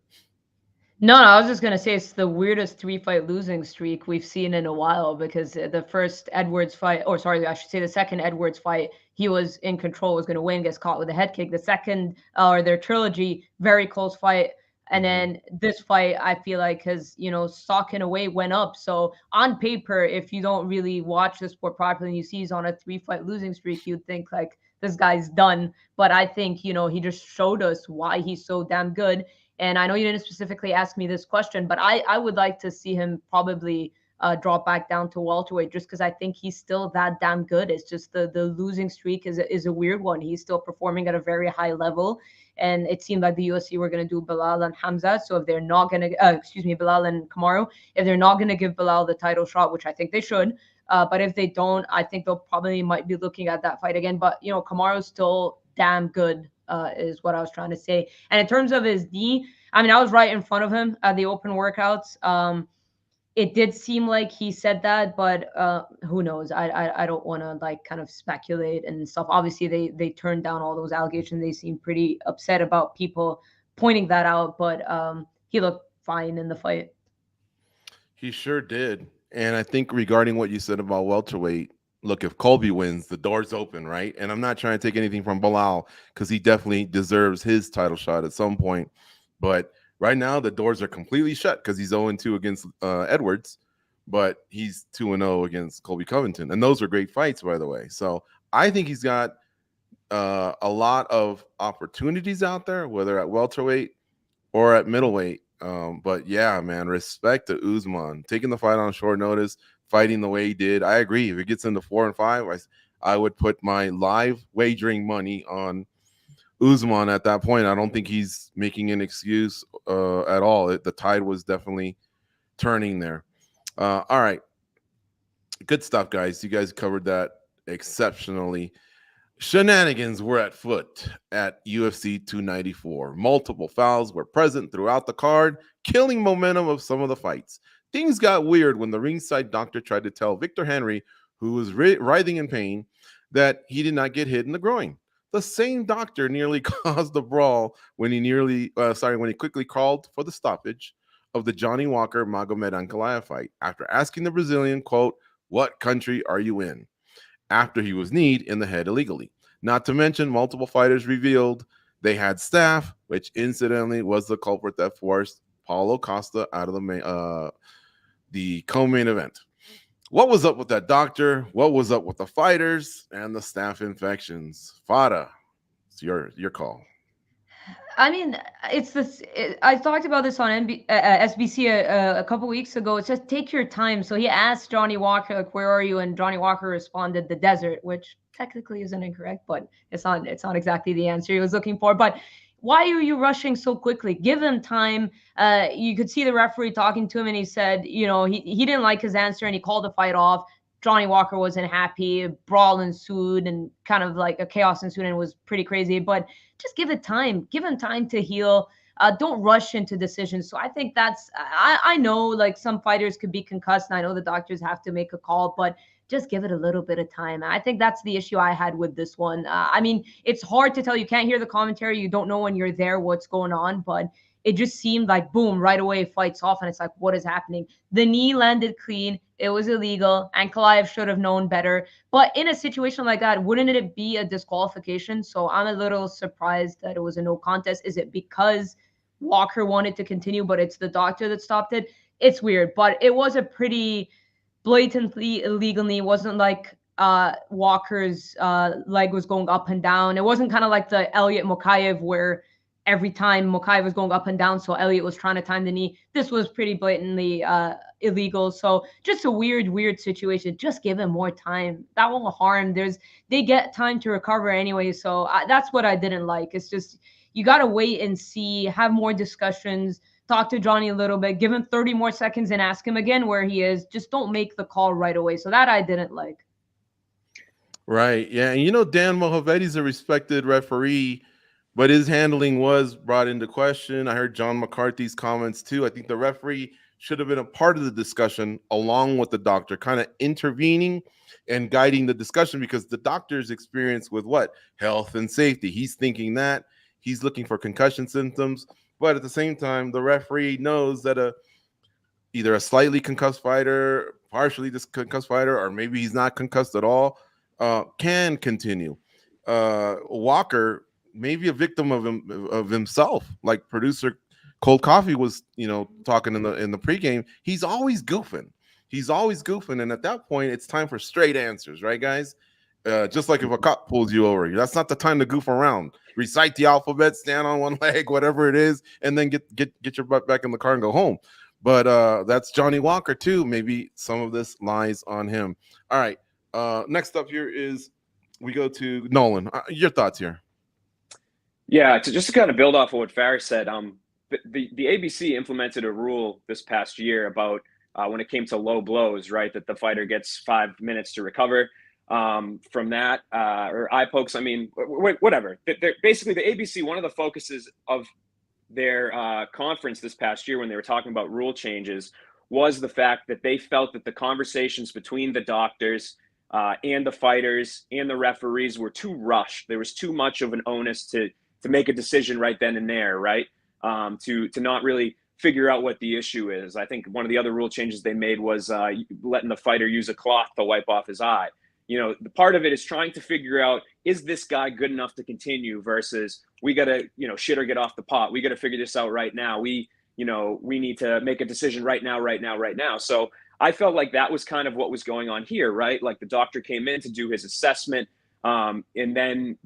No, I was just going to say it's the weirdest 3-fight losing streak we've seen in a while, because the first Edwards fight, or sorry, I should say the second Edwards fight, he was in control, was going to win, gets caught with a head kick. The second, or their trilogy, very close fight. And then this fight, I feel like, has, you know, stock in a way went up. So on paper, if you don't really watch the sport properly and you see he's on a 3-fight losing streak, you'd think like this guy's done. But I think, you know, he just showed us why he's so damn good. And I know you didn't specifically ask me this question, but I would like to see him probably drop back down to welterweight, just because I think he's still that damn good. It's just the losing streak is a weird one. He's still performing at a very high level. And it seemed like the UFC were going to do Bilal and Khamzat. So if they're not going to, Bilal and Kamaru, if they're not going to give Bilal the title shot, which I think they should, but if they don't, I think they'll probably might be looking at that fight again. But, you know, Kamaru's still damn good. Is what I was trying to say. And in terms of his knee, I mean, I was right in front of him at the open workouts. It did seem like he said that, but who knows? I don't want to like kind of speculate and stuff. Obviously, they turned down all those allegations. They seemed pretty upset about people pointing that out, but he looked fine in the fight. He sure did. And I think regarding what you said about welterweight, look, if Colby wins, the door's open, right? And I'm not trying to take anything from Bilal, because he definitely deserves his title shot at some point. But right now, the doors are completely shut because he's 0-2 against Edwards. but he's 2-0 against Colby Covington, and those were great fights, by the way. So I think he's got a lot of opportunities out there, whether at welterweight or at middleweight. But yeah, man, respect to Usman taking the fight on short notice, fighting the way he did. I agree. If it gets into 4 and 5, I would put my live wagering money on Usman at that point. I don't think he's making an excuse at all. The tide was definitely turning there. All right. Good stuff, guys. You guys covered that exceptionally. Shenanigans were at foot at UFC 294. Multiple fouls were present throughout the card, killing momentum of some of the fights. Things got weird when the ringside doctor tried to tell Victor Henry, who was writhing in pain, that he did not get hit in the groin. The same doctor nearly caused the brawl when he quickly called for the stoppage of the Johnny Walker Magomed Ankalaev fight after asking the Brazilian, quote, "What country are you in?" after he was kneed in the head illegally. Not to mention, multiple fighters revealed they had staph, which incidentally was the culprit that forced Paulo Costa out of the co-main event. What was up with that doctor? What was up with the fighters and the staph infections? Fada, it's your call. I mean, it's this. I talked about this on SBC a couple weeks ago. It's just take your time. So he asked Johnny Walker, like, "Where are you?" And Johnny Walker responded, "The desert," which technically isn't incorrect, but it's not exactly the answer he was looking for. But why are you rushing so quickly? Give him time. You could see the referee talking to him, and he said, he didn't like his answer, and he called the fight off. Johnny Walker wasn't happy. A brawl ensued, and kind of like a chaos ensued, and it was pretty crazy. But just give it time. Give him time to heal. Don't rush into decisions. So I think I know like some fighters could be concussed, and I know the doctors have to make a call, but just give it a little bit of time. I think that's the issue I had with this one. I mean, it's hard to tell. You can't hear the commentary. You don't know when you're there what's going on, but it just seemed like, boom, right away, fights off, and it's like, what is happening? The knee landed clean. It was illegal. Ankalaev should have known better. But in a situation like that, wouldn't it be a disqualification? So I'm a little surprised that it was a no contest. Is it because Walker wanted to continue, but it's the doctor that stopped it? It's weird, but it was a pretty blatantly illegal knee. It wasn't like Walker's leg was going up and down. It wasn't kind of like the Elliot Makhachev where every time Makhachev was going up and down, so Elliot was trying to time the knee. This was pretty blatantly illegal. So just a weird situation. Just give him more time. That won't harm. They get time to recover anyway. So that's what I didn't like. It's just you got to wait and see, have more discussions, talk to Johnny a little bit, give him 30 more seconds and ask him again where he is. Just don't make the call right away. So that I didn't like. Right. Yeah. And Dan Mohavedi's a respected referee, but his handling was brought into question. I heard John McCarthy's comments too. I think the referee should have been a part of the discussion along with the doctor, kind of intervening and guiding the discussion, because the doctor's experience with health and safety. He's thinking that he's looking for concussion symptoms, but at the same time, the referee knows that either a slightly concussed fighter, partially concussed fighter, or maybe he's not concussed at all, can continue. Walker may be a victim of himself, like producer Cold Coffee was, talking in the pregame. He's always goofing. And at that point, it's time for straight answers, right, guys? Just like if a cop pulls you over, that's not the time to goof around. Recite the alphabet, stand on one leg, whatever it is, and then get your butt back in the car and go home. But that's Johnny Walker too. Maybe some of this lies on him. All right. Next up here is we go to Nolan. Your thoughts here? Yeah, just to kind of build off of what Faris said, the ABC implemented a rule this past year about when it came to low blows, right, that the fighter gets 5 minutes to recover from that, or eye pokes. I mean, whatever. Basically, the ABC, one of the focuses of their conference this past year when they were talking about rule changes was the fact that they felt that the conversations between the doctors and the fighters and the referees were too rushed. There was too much of an onus to make a decision right then and there, right? To not really figure out what the issue is. I think one of the other rule changes they made was letting the fighter use a cloth to wipe off his eye. The part of it is trying to figure out, is this guy good enough to continue versus we got to, shit or get off the pot. We got to figure this out right now. We need to make a decision right now. So I felt like that was kind of what was going on here, right? Like the doctor came in to do his assessment, and then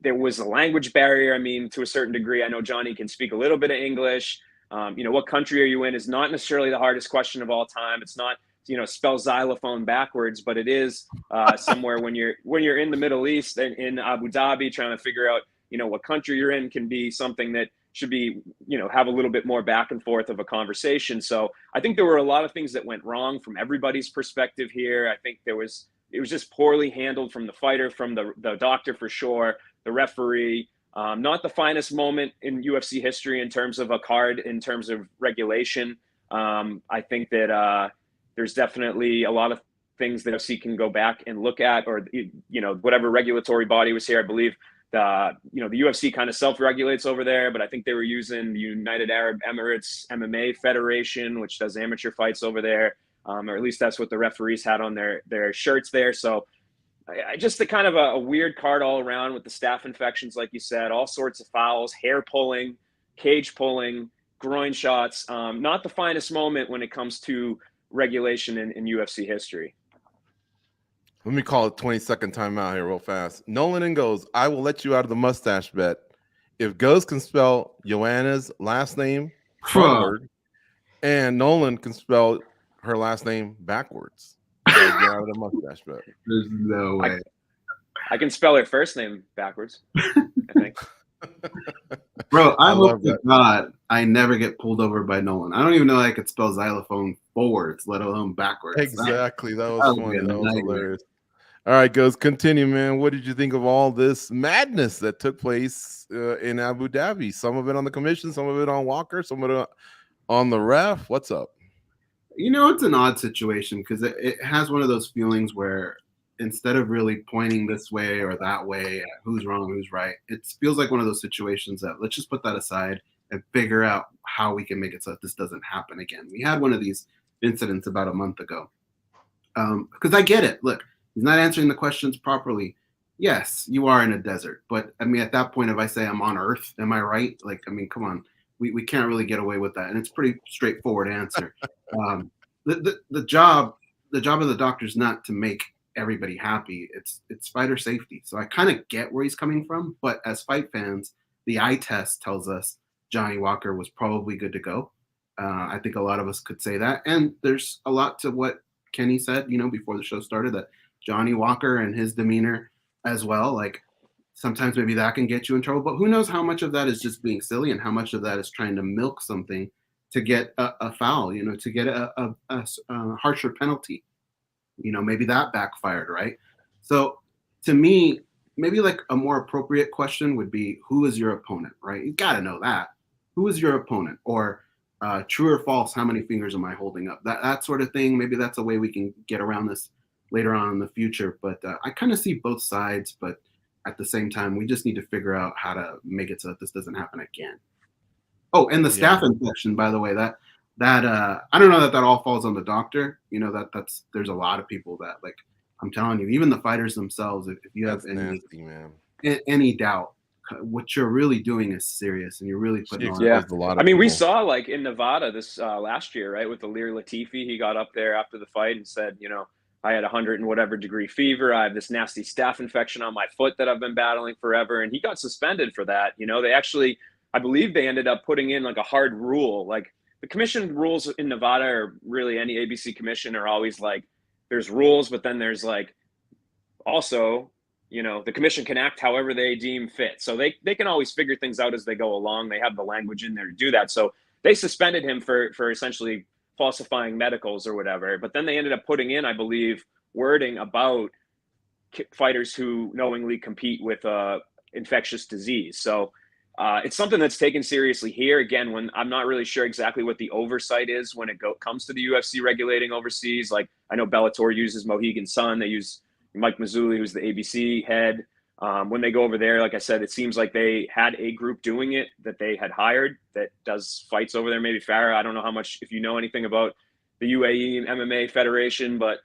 there was a language barrier. I mean, to a certain degree, I know Johnny can speak a little bit of English. What country are you in is not necessarily the hardest question of all time. It's not, spell xylophone backwards, but it is somewhere when you're in the Middle East and in Abu Dhabi trying to figure out, what country you're in can be something that should be, have a little bit more back and forth of a conversation. So I think there were a lot of things that went wrong from everybody's perspective here. I think it was just poorly handled from the fighter, from the doctor for sure, the referee. Not the finest moment in UFC history in terms of a card, in terms of regulation. I think that there's definitely a lot of things that UFC can go back and look at, or whatever regulatory body was here. I believe the UFC kind of self-regulates over there, but I think they were using the United Arab Emirates MMA Federation, which does amateur fights over there, or at least that's what the referees had on their shirts there. So just kind of a weird card all around with the staph infections, like you said, all sorts of fouls, hair pulling, cage pulling, groin shots. Not the finest moment when it comes to regulation in UFC history. Let me call it 20-second timeout here real fast. Nolan and Goes, I will let you out of the mustache bet. If Goes can spell Joanna's last name forward, and Nolan can spell her last name backwards, get out of the mustache bet. There's no way. I can spell her first name backwards, I think. Bro, I hope that. to God I never get pulled over by Nolan. I don't even know I could spell xylophone forwards, let alone backwards. Exactly. That was would funny. be a That was nightmare. hilarious. All right, Goes, continue, man. What did you think of all this madness that took place in Abu Dhabi? Some of it on the commission, some of it on Walker, some of it on the ref. What's up? It's an odd situation because it has one of those feelings where instead of really pointing this way or that way at who's wrong, who's right, it feels like one of those situations that let's just put that aside and figure out how we can make it so that this doesn't happen again. We had one of these incidents about a month ago. Because I get it. Look, he's not answering the questions properly. Yes, you are in a desert. But, I mean, at that point, if I say I'm on Earth, am I right? Like, I mean, come on. We can't really get away with that. And it's a pretty straightforward answer. The job of the doctor is not to make everybody happy. It's fighter safety. So I kind of get where he's coming from. But as fight fans, the eye test tells us Johnny Walker was probably good to go. I think a lot of us could say that. And there's a lot to what Kenny said, before the show started, that Johnny Walker and his demeanor as well, like sometimes maybe that can get you in trouble. But who knows how much of that is just being silly and how much of that is trying to milk something to get a foul, to get a harsher penalty. Maybe that backfired, right? So to me, maybe like a more appropriate question would be, who is your opponent, right? You got to know that. Who is your opponent? Or true or false, how many fingers am I holding up? That sort of thing. Maybe that's a way we can get around this later on in the future. But I kind of see both sides. But at the same time, we just need to figure out how to make it so that this doesn't happen again. Oh, and the staph infection, by the way, that I don't know that all falls on the doctor. There's a lot of people that, like, I'm telling you, even the fighters themselves, if you have any doubt, what you're really doing is serious, and you're really putting on. Yeah, a lot of I mean, people. we saw like in Nevada this last year, right, with Alir Latifi. He got up there after the fight and said, I had 100 and whatever degree fever. I have this nasty staph infection on my foot that I've been battling forever, and he got suspended for that. They actually, I believe, they ended up putting in like a hard rule. Like the commission rules in Nevada, or really any ABC commission, are always like there's rules, but then there's like also, the commission can act however they deem fit. So they can always figure things out as they go along. They have the language in there to do that. So they suspended him for essentially falsifying medicals or whatever. But then they ended up putting in, I believe, wording about fighters who knowingly compete with infectious disease. So it's something that's taken seriously here. Again, when I'm not really sure exactly what the oversight is when it comes to the UFC regulating overseas. Like I know Bellator uses Mohegan Sun. They use Mike Mazzulli, who's the ABC head. When they go over there, like I said, it seems like they had a group doing it that they had hired that does fights over there. Maybe Farah, I don't know how much, if you know anything about the UAE MMA Federation, but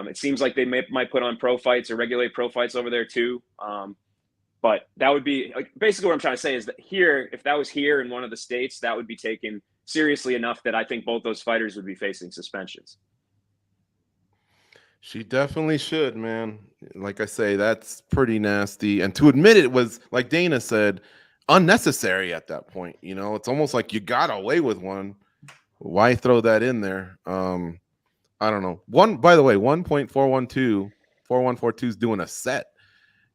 it seems like they might put on pro fights or regulate pro fights over there too. But that would be like, basically what I'm trying to say is that here, if that was here in one of the states, that would be taken seriously enough that I think both those fighters would be facing suspensions. She definitely should, man. Like I say, that's pretty nasty. And to admit it was, like Dana said, unnecessary at that point. You know, it's almost like you got away with one. Why throw that in there? I don't know. By the way, 1.412, 4142 is doing a set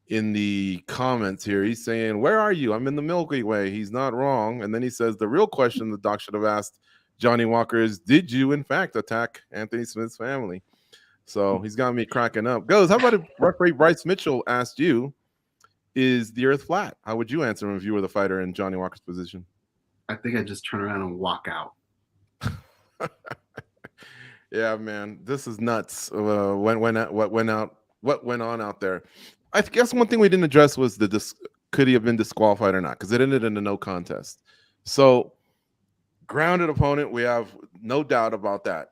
in the comments here. He's saying, "Where are you? I'm in the Milky Way." He's not wrong. And then he says, "The real question the doc should have asked Johnny Walker is, did you in fact attack Anthony Smith's family?" So he's got me cracking up. Goes, how about if referee Bryce Mitchell asked you, is the earth flat? How would you answer him if you were the fighter in Johnny Walker's position? I think I'd just turn around and walk out. Yeah, man, this is nuts. What went on out there? I guess one thing we didn't address was could he have been disqualified or not? Because it ended in a no contest. So grounded opponent, we have no doubt about that.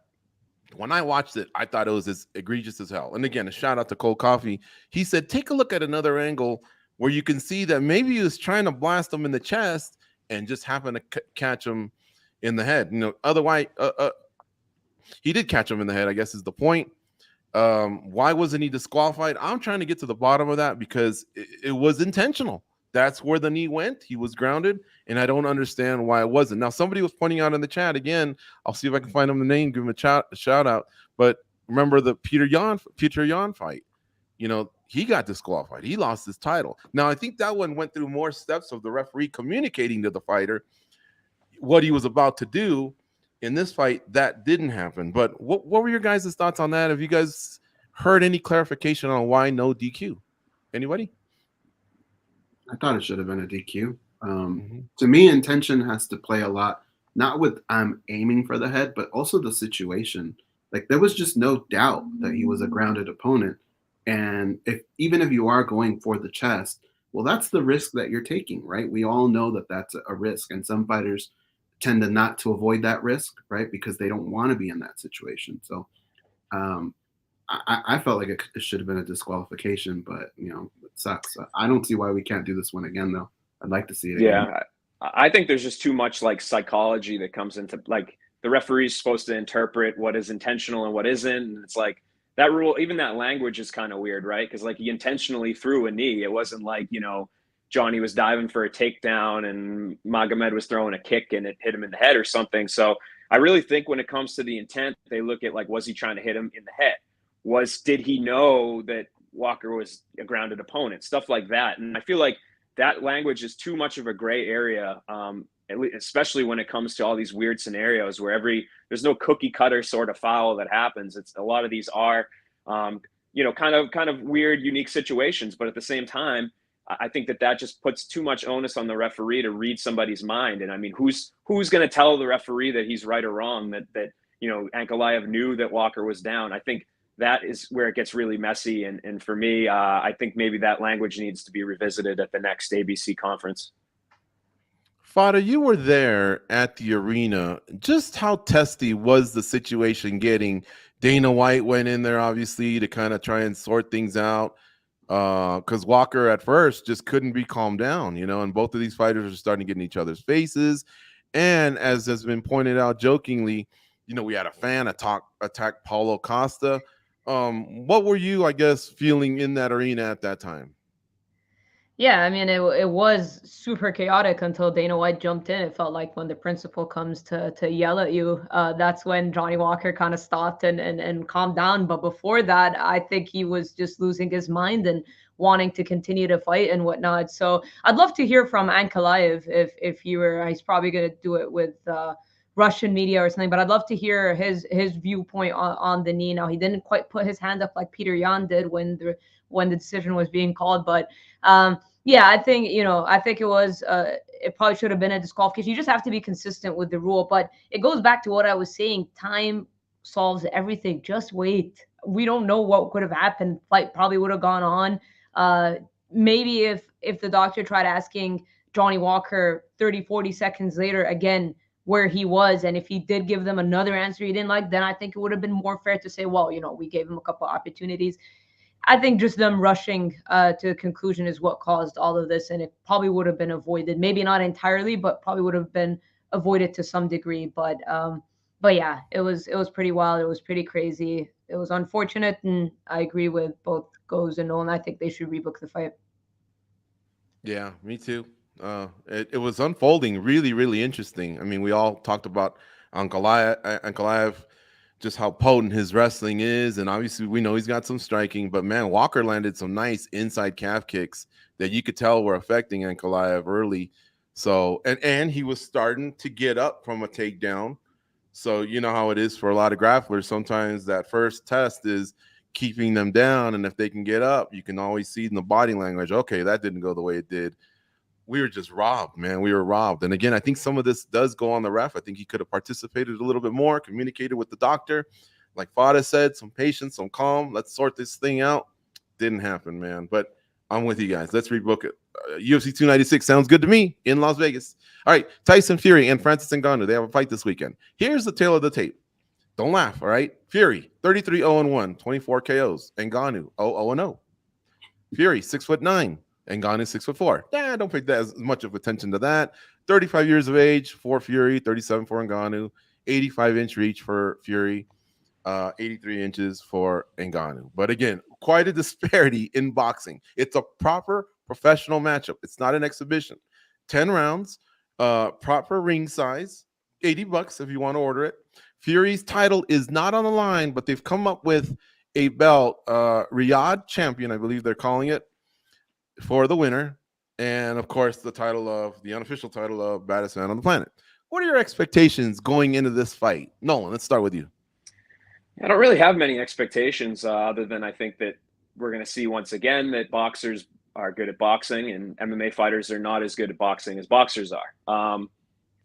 When I watched it, I thought it was as egregious as hell. And again, a shout out to Cole Coffee. He said, take a look at another angle where you can see that maybe he was trying to blast him in the chest and just happened to catch him in the head. You know, otherwise, he did catch him in the head, I guess is the point. Why wasn't he disqualified? I'm trying to get to the bottom of that because it was intentional. That's where the knee went. He was grounded, and I don't understand why it wasn't. Now, somebody was pointing out in the chat again. I'll see if I can find him the name, give him a shout out. But remember the Peter Yan fight? You know, he got disqualified. He lost his title. Now, I think that one went through more steps of the referee communicating to the fighter what he was about to do. In this fight, that didn't happen. But what were your guys' thoughts on that? Have you guys heard any clarification on why no DQ? Anybody? I thought it should have been a DQ. To me, intention has to play a lot, not with I'm aiming for the head, but also the situation. Like there was just no doubt that he was a grounded opponent. And even if you are going for the chest, well, that's the risk that you're taking, right? We all know that that's a risk. And some fighters tend to not to avoid that risk, right? Because they don't want to be in that situation. So I felt like it should have been a disqualification, but you know, it sucks. I don't see why we can't do this one again, though. I'd like to see it again. Yeah, I think there's just too much like psychology that comes into like the referee's supposed to interpret what is intentional and what isn't. And it's like that rule, even that language is kind of weird, right? Because like he intentionally threw a knee. It wasn't like, you know, Johnny was diving for a takedown and Magomed was throwing a kick and it hit him in the head or something. So I really think when it comes to the intent, they look at like, was he trying to hit him in the head? Did he know that Walker was a grounded opponent? Stuff like that. And I feel like that language is too much of a gray area, especially when it comes to all these weird scenarios where there's no cookie cutter sort of foul that happens. It's a lot of these are, you know, kind of weird, unique situations. But at the same time, I think that just puts too much onus on the referee to read somebody's mind. And I mean, who's going to tell the referee that he's right or wrong, that you know, Ankalaev knew that Walker was down? I think that is where it gets really messy. And for me, I think maybe that language needs to be revisited at the next ABC conference. Fada, you were there at the arena. Just how testy was the situation getting? Dana White went in there, obviously, to kind of try and sort things out. Because Walker at first just couldn't be calmed down, you know, and both of these fighters are starting to get in each other's faces. And as has been pointed out jokingly, you know, we had a fan attack Paulo Costa. What were you, I guess, feeling in that arena at that time? Yeah, I mean, it was super chaotic until Dana White jumped in. It felt like when the principal comes to yell at you, that's when Johnny Walker kind of stopped and calmed down. But before that, I think he was just losing his mind and wanting to continue to fight and whatnot. So I'd love to hear from Ankalaev if you were. He's probably going to do it with Russian media or something, but I'd love to hear his viewpoint on the knee. Now, he didn't quite put his hand up like Peter Yan did when the decision was being called, but yeah, I think it was it probably should have been a disqualification. You just have to be consistent with the rule, but it goes back to what I was saying. Time solves everything. Just wait. We don't know what could have happened. Fight probably would have gone on. Maybe if the doctor tried asking Johnny Walker 30, 40 seconds later again where he was, and if he did give them another answer he didn't like, then I think it would have been more fair to say, well, you know, we gave him a couple opportunities. I think just them rushing to a conclusion is what caused all of this, and it probably would have been avoided. Maybe not entirely, but probably would have been avoided to some degree. But yeah, it was pretty wild. It was pretty crazy. it was unfortunate, and I agree with both Goes and Nolan. I think they should rebook the fight. Yeah, me too. It was unfolding really, really interesting. I mean, we all talked about Ankalaev, just how potent his wrestling is, and obviously we know he's got some striking. But man, Walker landed some nice inside calf kicks that you could tell were affecting Ankalaev early. So and he was starting to get up from a takedown. So you know how it is for a lot of grapplers. Sometimes that first test is keeping them down, and if they can get up, you can always see in the body language, okay, that didn't go the way it did. We were just robbed, man. We were robbed. And again, I think some of this does go on the ref. I think he could have participated a little bit more, communicated with the doctor. Like Fada said, some patience, some calm. Let's sort this thing out. Didn't happen, man. But I'm with you guys. Let's rebook it. UFC 296 sounds good to me in Las Vegas. All right, Tyson Fury and Francis Ngannou. They have a fight this weekend. Here's the tale of the tape. Don't laugh, all right? Fury, 33-0-1, 24 KOs. Ngannou, 0-0-0. Fury, 6'9". Ngannou, 6'4". Yeah, don't pay that as much of attention to that. 35 years of age for Fury, 37 for Ngannou, 85-inch reach for Fury, 83 inches for Ngannou. But again, quite a disparity in boxing. It's a proper professional matchup. It's not an exhibition. 10 rounds, proper ring size, $80 if you want to order it. Fury's title is not on the line, but they've come up with a belt, Riyadh champion, I believe they're calling it, for the winner. And of course, the unofficial title of baddest man on the planet. What are your expectations going into this fight? Nolan, let's start with you. I don't really have many expectations other than I think that we're going to see once again that boxers are good at boxing and MMA fighters are not as good at boxing as boxers are.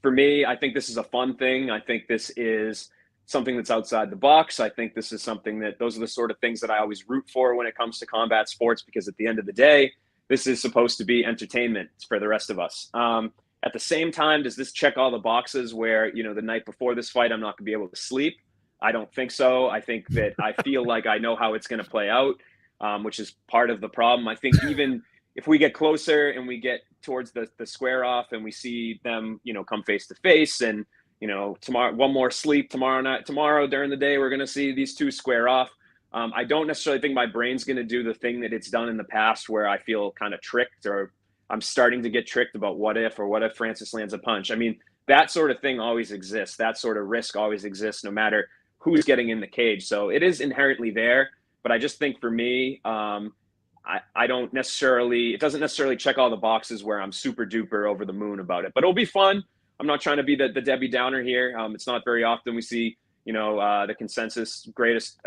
For me, I think this is a fun thing. I think this is something that's outside the box. I think this is something those are the sort of things that I always root for when it comes to combat sports, because at the end of the day, this is supposed to be entertainment for the rest of us. At the same time, does this check all the boxes where, the night before this fight, I'm not going to be able to sleep? I don't think so. I think that I feel like I know how it's going to play out, which is part of the problem. I think even if we get closer and we get towards the square off and we see them, come face to face, and, tomorrow, one more sleep tomorrow during the day, we're going to see these two square off. I don't necessarily think my brain's going to do the thing that it's done in the past where I feel kind of tricked, or I'm starting to get tricked about what if Francis lands a punch. I mean, that sort of thing always exists. That sort of risk always exists no matter who's getting in the cage. So it is inherently there. But I just think for me, it doesn't necessarily check all the boxes where I'm super duper over the moon about it. But it'll be fun. I'm not trying to be the Debbie Downer here. It's not very often we see, the consensus greatest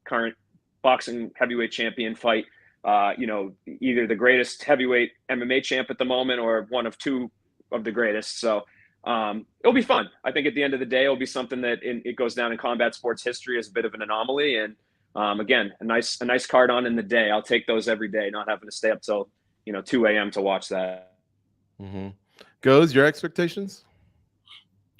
current boxing heavyweight champion fight, either the greatest heavyweight MMA champ at the moment or one of two of the greatest. So it'll be fun. I think at the end of the day, it'll be something that it goes down in combat sports history as a bit of an anomaly. And again, a nice card on in the day. I'll take those every day, not having to stay up till 2 a.m. to watch that. Mm-hmm. Goes your expectations?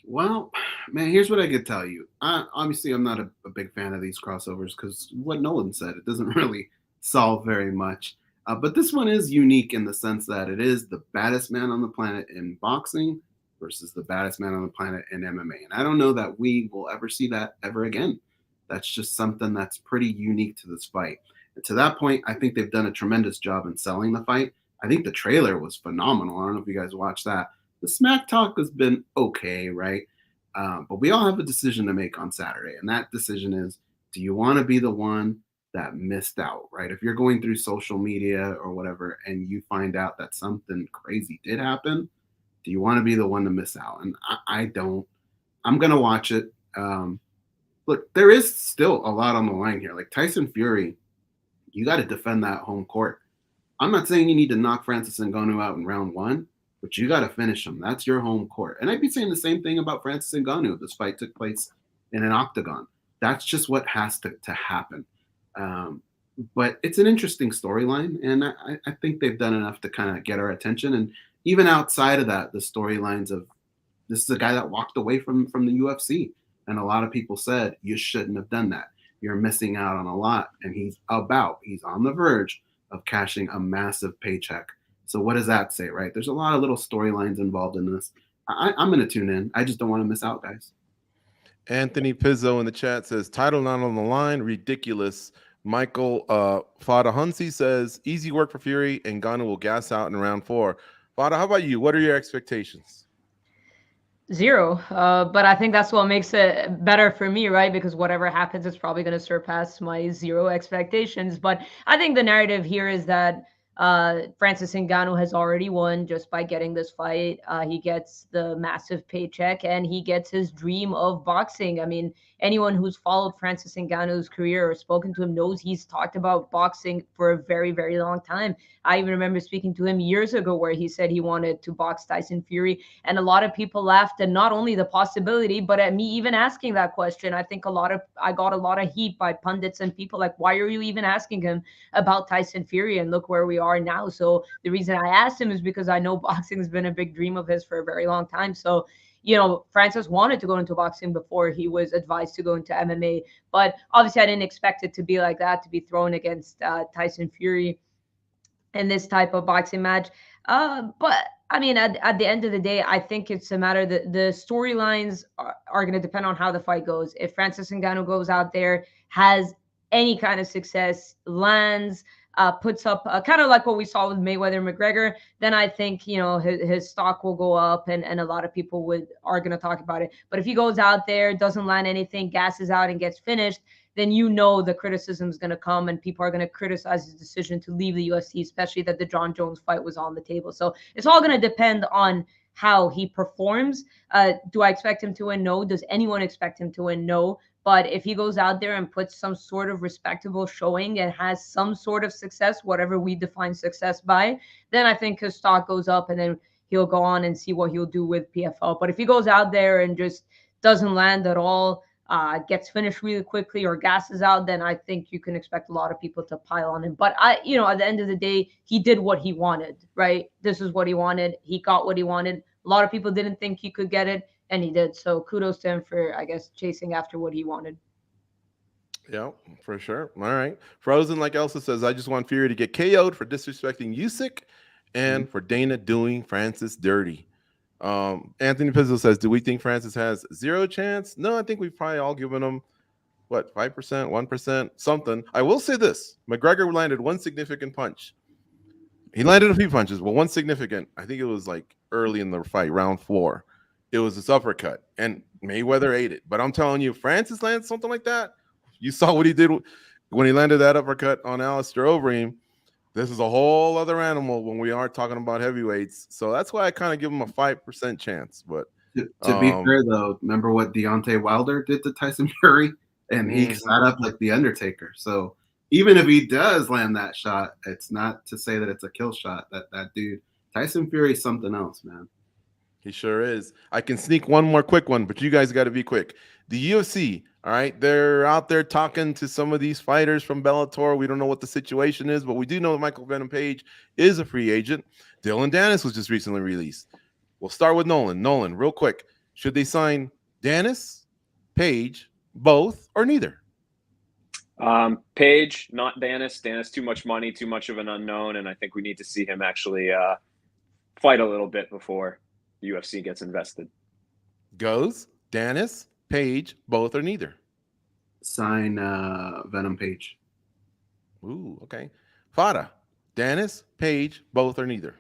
Well, man, here's what I could tell you. Obviously, I'm not a big fan of these crossovers because what Nolan said, it doesn't really solve very much. But this one is unique in the sense that it is the baddest man on the planet in boxing versus the baddest man on the planet in MMA. And I don't know that we will ever see that ever again. That's just something that's pretty unique to this fight. And to that point, I think they've done a tremendous job in selling the fight. I think the trailer was phenomenal. I don't know if you guys watched that. The smack talk has been okay, right? But we all have a decision to make on Saturday. And that decision is, do you want to be the one that missed out, right? If you're going through social media or whatever and you find out that something crazy did happen, do you want to be the one to miss out? And I don't. I'm going to watch it. Look, there is still a lot on the line here. Like Tyson Fury, you got to defend that home court. I'm not saying you need to knock Francis Ngannou out in round one, but you got to finish him. That's your home court. And I'd be saying the same thing about Francis Ngannou if this fight took place in an octagon. That's just what has to happen. But it's an interesting storyline, and I think they've done enough to kind of get our attention. And even outside of that, the storylines of this is a guy that walked away from the UFC, and a lot of people said, you shouldn't have done that. You're missing out on a lot. And he's on the verge of cashing a massive paycheck. So what does that say, right? There's a lot of little storylines involved in this. I'm going to tune in. I just don't want to miss out, guys. Anthony Pizzo in the chat says, title not on the line, ridiculous. Michael Fada Hunsi says, easy work for Fury, and Ngannou will gas out in round 4. Fada, how about you? What are your expectations? 0. But I think that's what makes it better for me, right? Because whatever happens, it's probably going to surpass my 0 expectations. But I think the narrative here is that Francis Ngannou has already won just by getting this fight. He gets the massive paycheck and he gets his dream of boxing. I mean, anyone who's followed Francis Ngannou's career or spoken to him knows he's talked about boxing for a very, very long time. I even remember speaking to him years ago where he said he wanted to box Tyson Fury. And a lot of people laughed at not only the possibility, but at me even asking that question. I think I got a lot of heat by pundits and people like, why are you even asking him about Tyson Fury? And look where we are now. So the reason I asked him is because I know boxing has been a big dream of his for a very long time. So, you know, Francis wanted to go into boxing before he was advised to go into MMA. But obviously, I didn't expect it to be like that, to be thrown against Tyson Fury in this type of boxing match. But I mean, at the end of the day, I think it's a matter that the storylines are going to depend on how the fight goes. If Francis Ngannou goes out there, has any kind of success, lands, puts up kind of like what we saw with Mayweather and McGregor, then I think, you know, his stock will go up and a lot of people are going to talk about it. But if he goes out there, doesn't land anything, gasses out and gets finished, then you know the criticism is going to come and people are going to criticize his decision to leave the UFC, especially that the John Jones fight was on the table. So it's all going to depend on how he performs. Do I expect him to win? No. Does anyone expect him to win? No. But if he goes out there and puts some sort of respectable showing and has some sort of success, whatever we define success by, then I think his stock goes up and then he'll go on and see what he'll do with PFL. But if he goes out there and just doesn't land at all, gets finished really quickly or gasses out, then I think you can expect a lot of people to pile on him. But at the end of the day, he did what he wanted, right? This is what he wanted. He got what he wanted. A lot of people didn't think he could get it, and he did. So kudos to him for, I guess, chasing after what he wanted. Yeah, for sure. All right. Frozen, like Elsa says, I just want Fury to get KO'd for disrespecting Usyk and for Dana doing Francis dirty. Anthony Pizzo says, do we think Francis has 0 chance? No, I think we've probably all given him, 5%, 1%, something. I will say this. McGregor landed one significant punch. He landed a few punches, but one significant, I think it was like early in the fight, round 4. It was this uppercut, and Mayweather ate it. But I'm telling you, Francis lands something like that. You saw what he did when he landed that uppercut on Alistair Overeem. This is a whole other animal when we are talking about heavyweights. So that's why I kind of give him a 5% chance. But to be fair, though, remember what Deontay Wilder did to Tyson Fury? And he sat up like the Undertaker. So even if he does land that shot, it's not to say that it's a kill shot. That dude, Tyson Fury, is something else, man. He sure is. I can sneak one more quick one, but you guys got to be quick. The UFC, all right, they're out there talking to some of these fighters from Bellator. We don't know what the situation is, but we do know that Michael Venom Page is a free agent. Dylan Dennis was just recently released. We'll start with Nolan. Nolan, real quick. Should they sign Dennis, Page, both, or neither? Page, not Dennis. Dennis, too much money, too much of an unknown, and I think we need to see him actually fight a little bit before the UFC gets invested. Goes Dennis, Page, both, or neither? Sign Venom Page. Ooh, okay. Fada, Dennis, Page, both, or neither?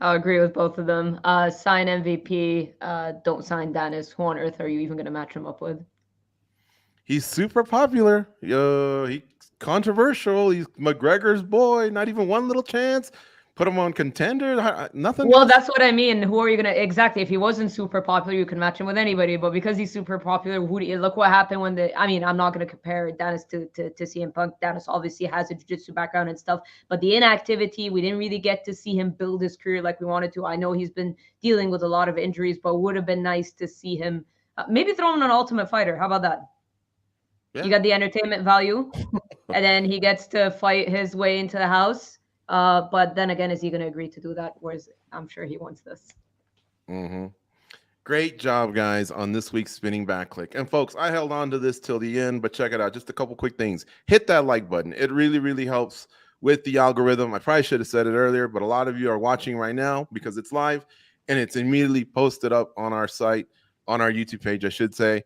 I'll agree with both of them. Sign MVP. Don't sign Dennis. Who on earth are you even going to match him up with? He's super popular. He's controversial. He's McGregor's boy. Not even one little chance. Put him on Contender. Nothing. Well, that's what I mean. Who are you going to exactly? If he wasn't super popular, you can match him with anybody. But because he's super popular, look what happened when I'm not going to compare Dennis to CM Punk. Dennis obviously has a jiu-jitsu background and stuff, but the inactivity, we didn't really get to see him build his career like we wanted to. I know he's been dealing with a lot of injuries, but would have been nice to see him maybe throw him an Ultimate Fighter. How about that? Yeah. You got the entertainment value, and then he gets to fight his way into the house. But then again, is he going to agree to do that? Whereas I'm sure he wants this. Mm-hmm. Great job, guys, on this week's Spinning Back Clique. And folks, I held on to this till the end, but check it out. Just a couple quick things. Hit that like button. It really, really helps with the algorithm. I probably should have said it earlier, but a lot of you are watching right now because it's live and it's immediately posted up on our site, on our YouTube page, I should say.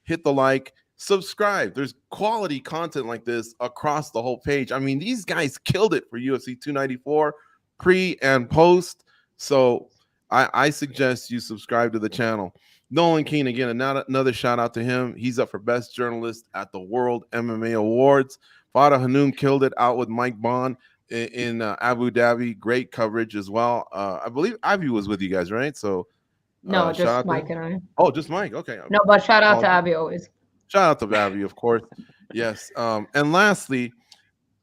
hit the like, subscribe. There's quality content like this across the whole page. I mean, these guys killed it for UFC 294 pre and post. So I suggest you subscribe to the channel. Nolan Keane, again, another shout out to him. He's up for Best Journalist at the World MMA Awards. Fada Hanoum killed it out with Mike Bond in Abu Dhabi. Great coverage as well. I believe Abu was with you guys, right? So No, shout just out to Mike him. and I. Oh, just Mike. Okay. No, but shout out to Abby always. Shout out to Abby, of course. Yes. And lastly,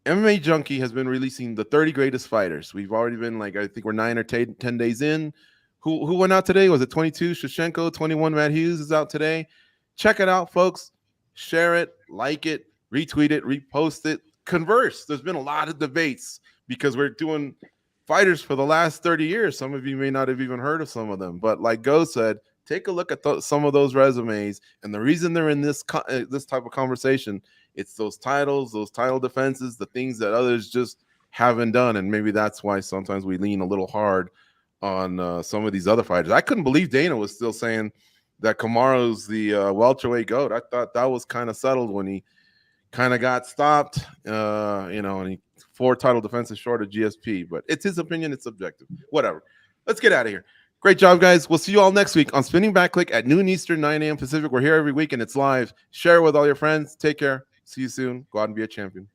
MMA Junkie has been releasing the 30 greatest fighters. We've already been I think we're 9 or 10 days in. Who went out today? Was it 22? Shevchenko. 21, Matt Hughes is out today. Check it out, folks. Share it, like it, retweet it, repost it, converse. There's been a lot of debates because we're doing fighters for the last 30 years. Some of you may not have even heard of some of them, but like Go said, take a look at some of those resumes. And the reason they're in this type of conversation, it's those titles, those title defenses, the things that others just haven't done. And maybe that's why sometimes we lean a little hard on some of these other fighters. I couldn't believe Dana was still saying that Kamaru's the welterweight GOAT. I thought that was kind of settled when he kind of got stopped, and he 4 title defenses short of GSP. But it's his opinion. It's subjective. Whatever. Let's get out of here. Great job, guys. We'll see you all next week on Spinning Back Clique at noon Eastern, 9 a.m. Pacific. We're here every week, and it's live. Share it with all your friends. Take care. See you soon. Go out and be a champion.